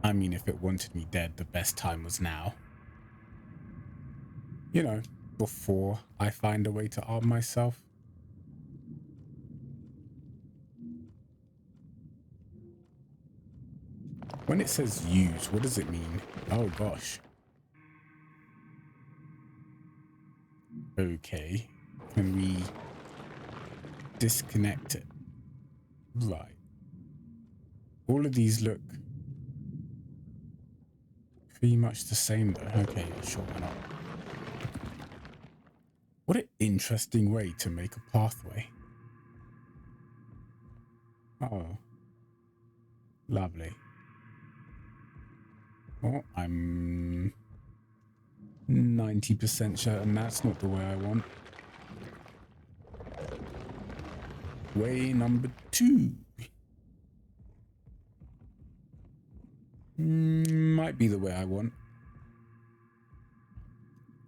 I mean, if it wanted me dead, the best time was now. You know, before I find a way to arm myself. When it says use, what does it mean? Oh gosh. Okay. Can we disconnect it? Right. All of these look pretty much the same though. Okay, sure, why not? What an interesting way to make a pathway. Oh. Lovely. Oh, I'm 90% certain that's not the way I want. Way number 2. Might be the way I want.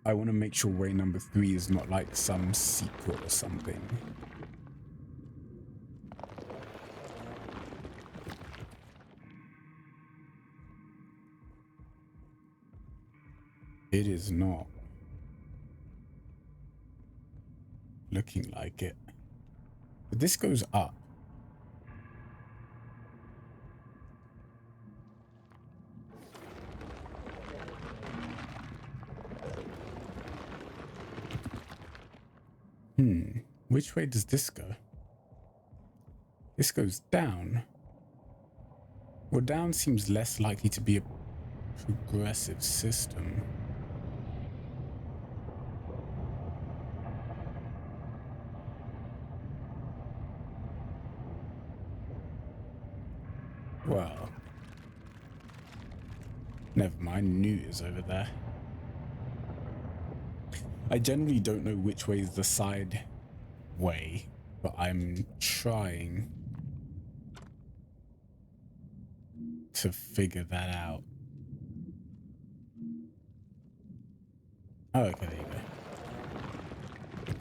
I want to make sure way number 3 is not like some secret or something. It is not looking like it. But this goes up. Which way does this go? This goes down. Well, down seems less likely to be a progressive system. Well, never mind, Newt is over there. I generally don't know which way is the side way, but I'm trying to figure that out. Oh, okay, there you go.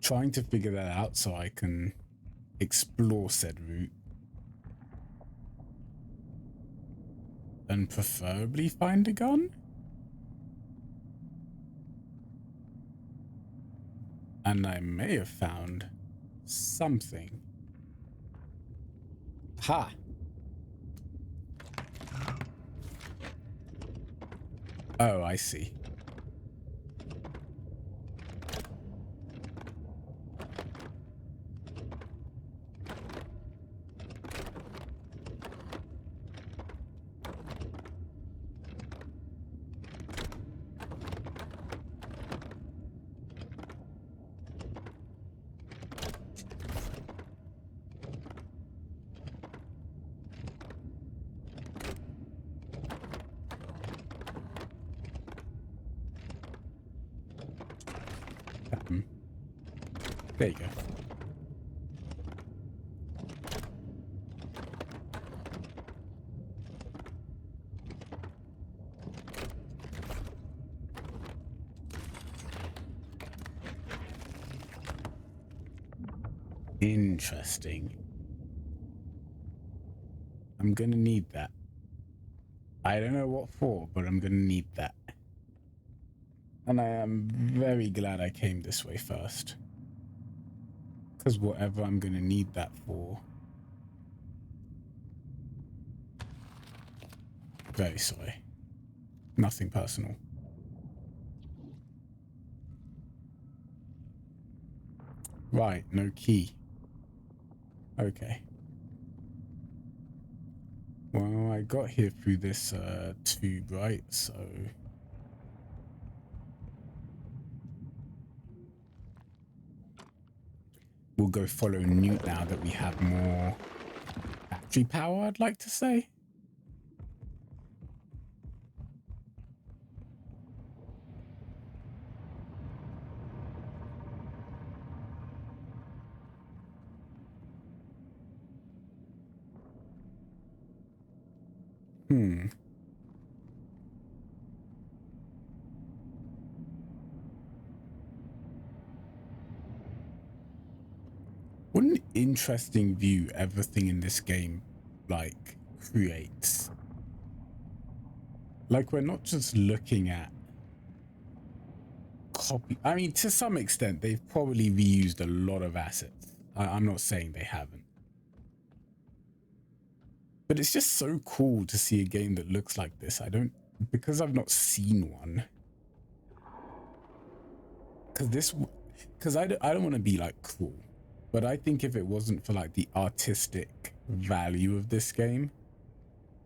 Trying to figure that out so I can explore said route. And preferably find a gun? And I may have found something. Ha! Oh, I see. There you go. Interesting. I'm gonna need that. I don't know what for, but I'm gonna need that. And I am very glad I came this way first. Because whatever I'm gonna need that for. Very sorry. Nothing personal. Right, no key. Okay. Well, I got here through this tube, right? So we'll go follow Newt now that we have more battery power, I'd like to say. What an interesting view everything in this game, like, creates. Like, we're not just looking at copy. I mean, to some extent, they've probably reused a lot of assets. I'm not saying they haven't. But it's just so cool to see a game that looks like this. Because I've not seen one. Because I don't want to be, like, cruel. But I think if it wasn't for, like, the artistic value of this game,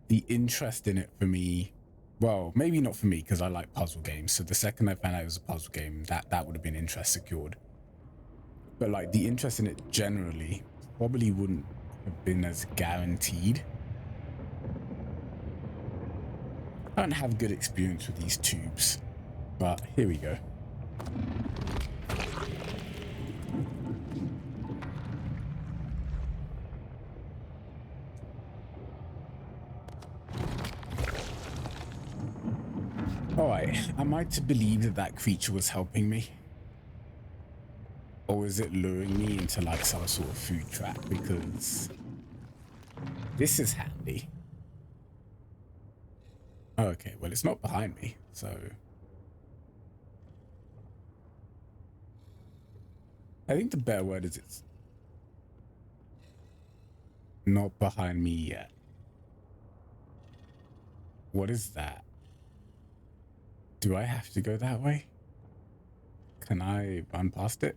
the interest in it for me, well, maybe not for me because I like puzzle games. So the second I found out it was a puzzle game, that would have been interest secured. But, like, the interest in it generally probably wouldn't have been as guaranteed. I don't have good experience with these tubes, but here we go. Alright, am I to believe that that creature was helping me? Or is it luring me into like some sort of food trap? Because this is handy. Oh, okay, well, it's not behind me, so I think the better word is it's not behind me yet. What is that? Do I have to go that way? Can I run past it?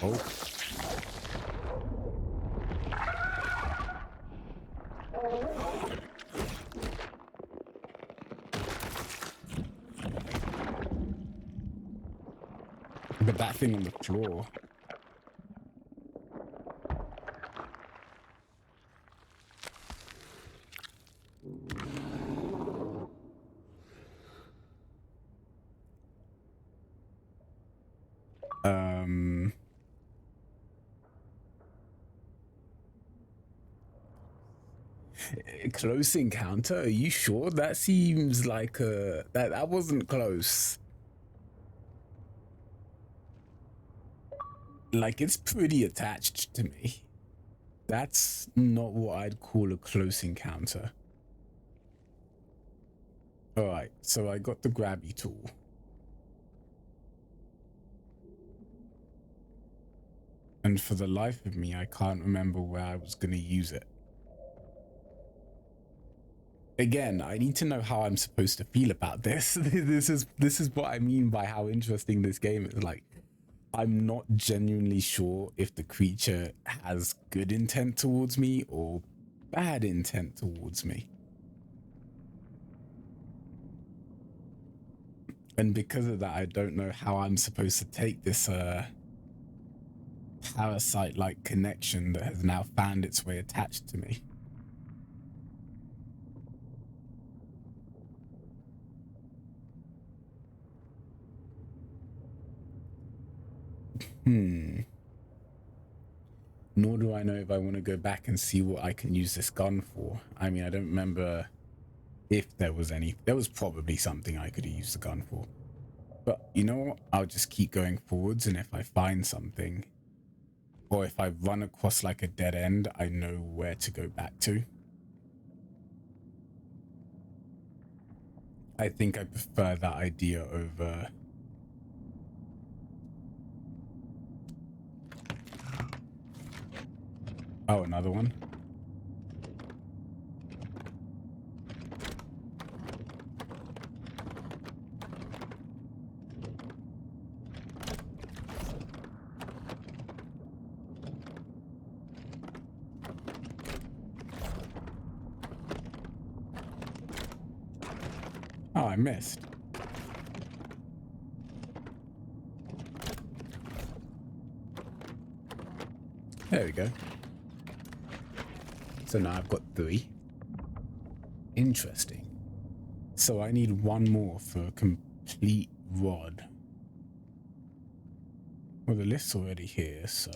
Oh. But that thing on the floor. Close encounter? Are you sure? That seems like that wasn't close. Like, it's pretty attached to me. That's not what I'd call a close encounter. Alright, so I got the grabby tool. And for the life of me, I can't remember where I was going to use it. Again, I need to know how I'm supposed to feel about this. This is what I mean by how interesting this game is. Like, I'm not genuinely sure if the creature has good intent towards me or bad intent towards me. And because of that, I don't know how I'm supposed to take this parasite-like connection that has now found its way attached to me. Nor do I know if I want to go back and see what I can use this gun for. I mean, I don't remember if there was any. There was probably something I could have used the gun for. But you know what? I'll just keep going forwards, and if I find something, or if I run across like a dead end, I know where to go back to. I think I prefer that idea over... Oh, another one. Oh, I missed. There we go. So now I've got 3. Interesting. So I need 1 more for a complete rod. Well, the list's already here, so...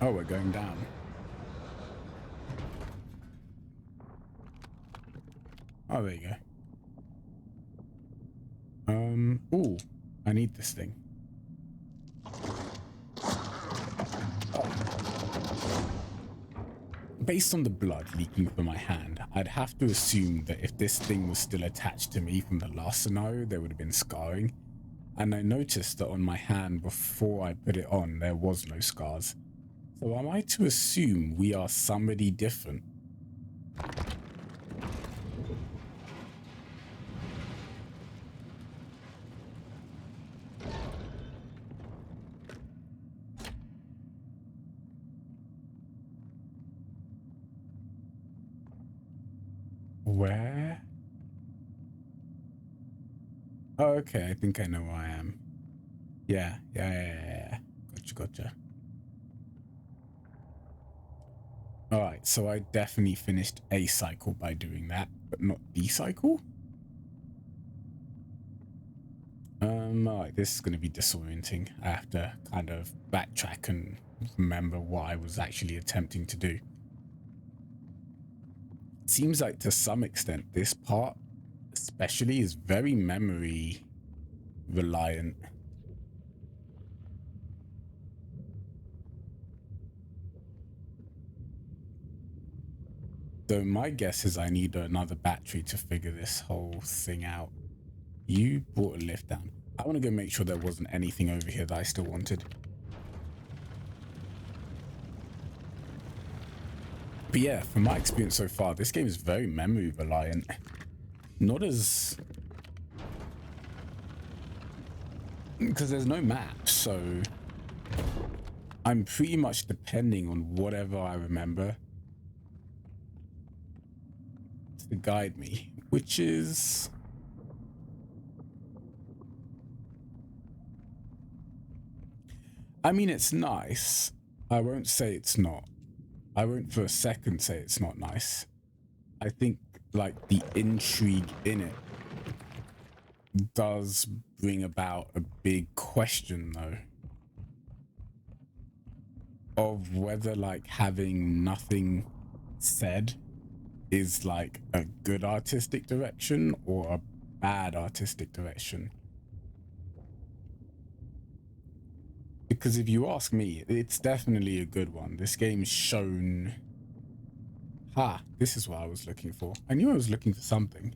Oh, we're going down. Oh, there you go. Ooh, I need this thing. Based on the blood leaking from my hand, I'd have to assume that if this thing was still attached to me from the last scenario, there would have been scarring. And I noticed that on my hand before I put it on, there was no scars. So am I to assume we are somebody different? Where? Oh, okay. I think I know where I am. Yeah. Gotcha. All right, so I definitely finished a cycle by doing that, but not the cycle. All right, this is going to be disorienting. I have to kind of backtrack and remember what I was actually attempting to do. Seems like to some extent this part especially is very memory reliant. So my guess is I need another battery to figure this whole thing out. You brought a lift down. I want to go make sure there wasn't anything over here that I still wanted. But yeah, from my experience so far, this game is very memory reliant. Not as... because there's no map, so I'm pretty much depending on whatever I remember to guide me, which is... I mean, it's nice. I won't say it's not. I won't for a second say it's not nice. I think, like, the intrigue in it does bring about a big question, though, of whether, like, having nothing said is, like, a good artistic direction or a bad artistic direction. Because if you ask me, it's definitely a good one. This game's shown... this is what I was looking for. I knew I was looking for something.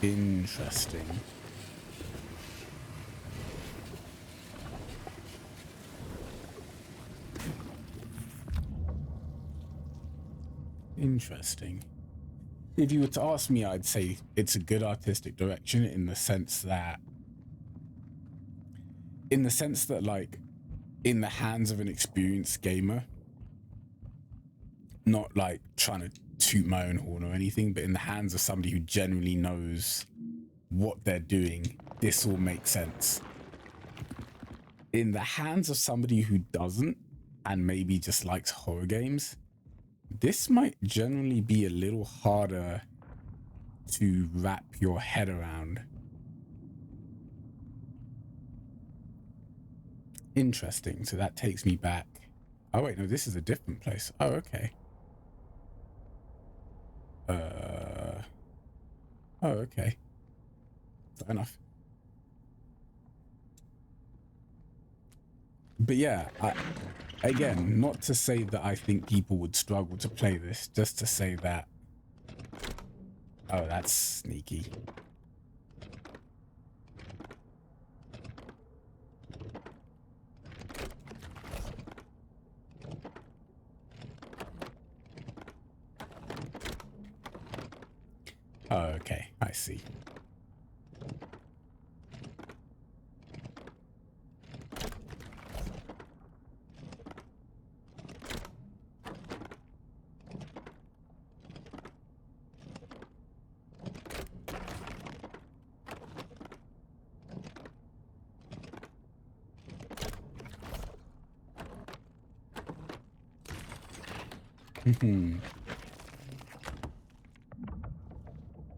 Interesting. Interesting. If you were to ask me, I'd say it's a good artistic direction in the sense that, like, in the hands of an experienced gamer, not like trying to toot my own horn or anything, but in the hands of somebody who generally knows what they're doing, this will make sense. In the hands of somebody who doesn't and maybe just likes horror games, this might generally be a little harder to wrap your head around. Interesting. So that takes me back. Oh wait, no, this is a different place. Oh, okay. Oh, okay. Fair enough. But yeah, again, not to say that I think people would struggle to play this, just to say that... oh, that's sneaky. Oh, okay, I see.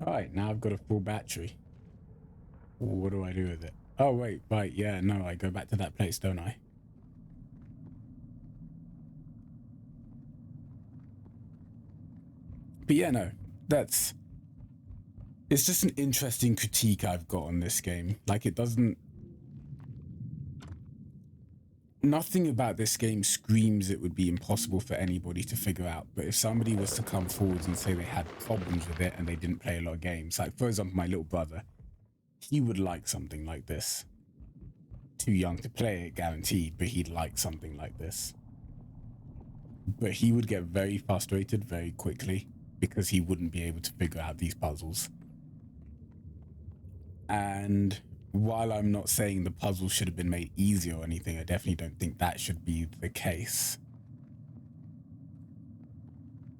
Alright, now I've got a full battery. What do I do with it? Oh, wait, right, yeah, no, I go back to that place, don't I? But yeah, no, it's just an interesting critique I've got on this game. Like, it doesn't... nothing about this game screams it would be impossible for anybody to figure out, but if somebody was to come forwards and say they had problems with it and they didn't play a lot of games, like, for example, my little brother, he would like something like this. Too young to play it, guaranteed, but he'd like something like this. but he would get very frustrated very quickly because he wouldn't be able to figure out these puzzles. And while I'm not saying the puzzle should have been made easier or anything, I definitely don't think that should be the case.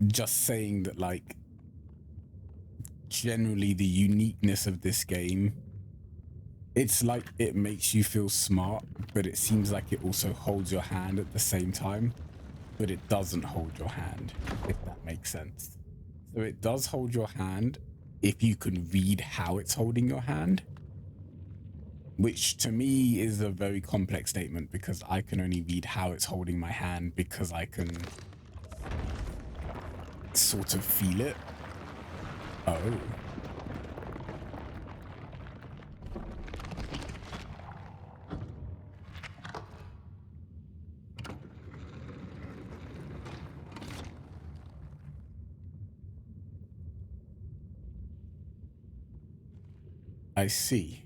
Just saying that, like, generally the uniqueness of this game, it's like it makes you feel smart, but it seems like it also holds your hand at the same time, but it doesn't hold your hand, if that makes sense. So it does hold your hand if you can read how it's holding your hand, which to me is a very complex statement because I can only read how it's holding my hand because I can sort of feel it. Oh. I see.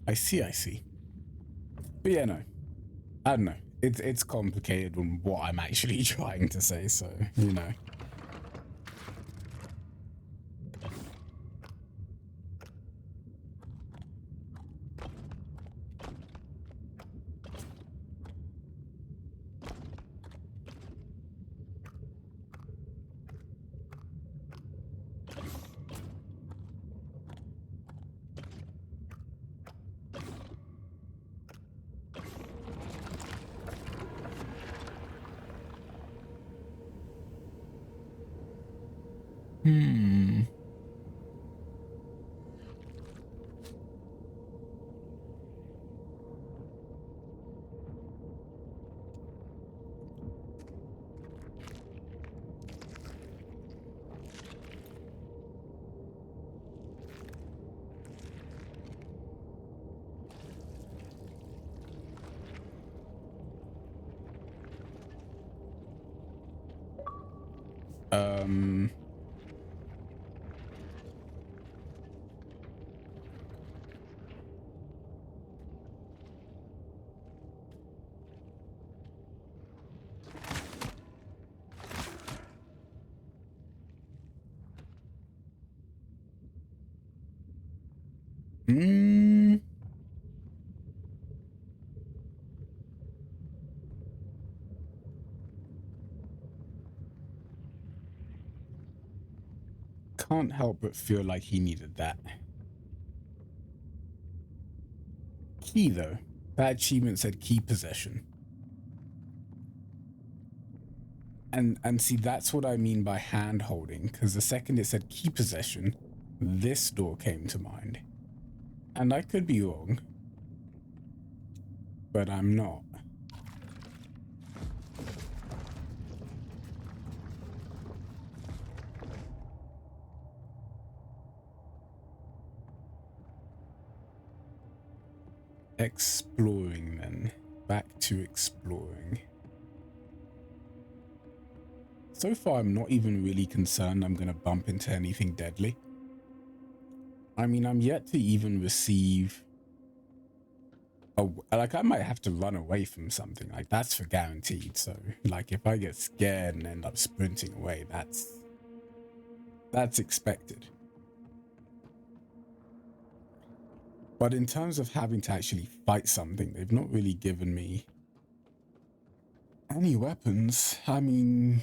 I see. But yeah, no. I don't know. It's complicated on what I'm actually trying to say, so, you know. Hmm. Um. Mm, can't help but feel like he needed that. Key, though. That achievement said key possession. And see, that's what I mean by hand holding, because the second it said key possession, this door came to mind. And I could be wrong, but I'm not. Exploring, then. Back to exploring. So far, I'm not even really concerned I'm going to bump into anything deadly. I mean, I'm yet to even receive like I might have to run away from something, like that's for guaranteed. So like if I get scared and end up sprinting away, that's expected. But in terms of having to actually fight something, they've not really given me any weapons. I mean,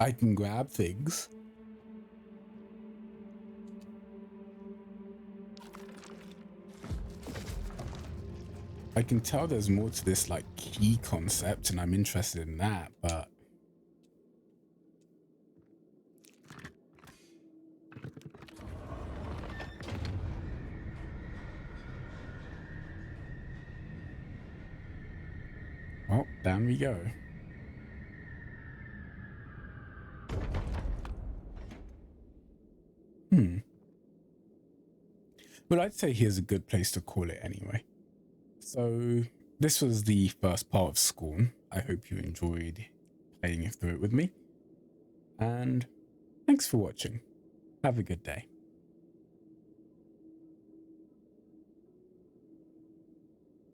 I can grab things. I can tell there's more to this like key concept and I'm interested in that, but well, down we go. Well, I'd say here's a good place to call it anyway. So this was the first part of Scorn. I hope you enjoyed playing through it with me. And Thanks for watching. Have a good day.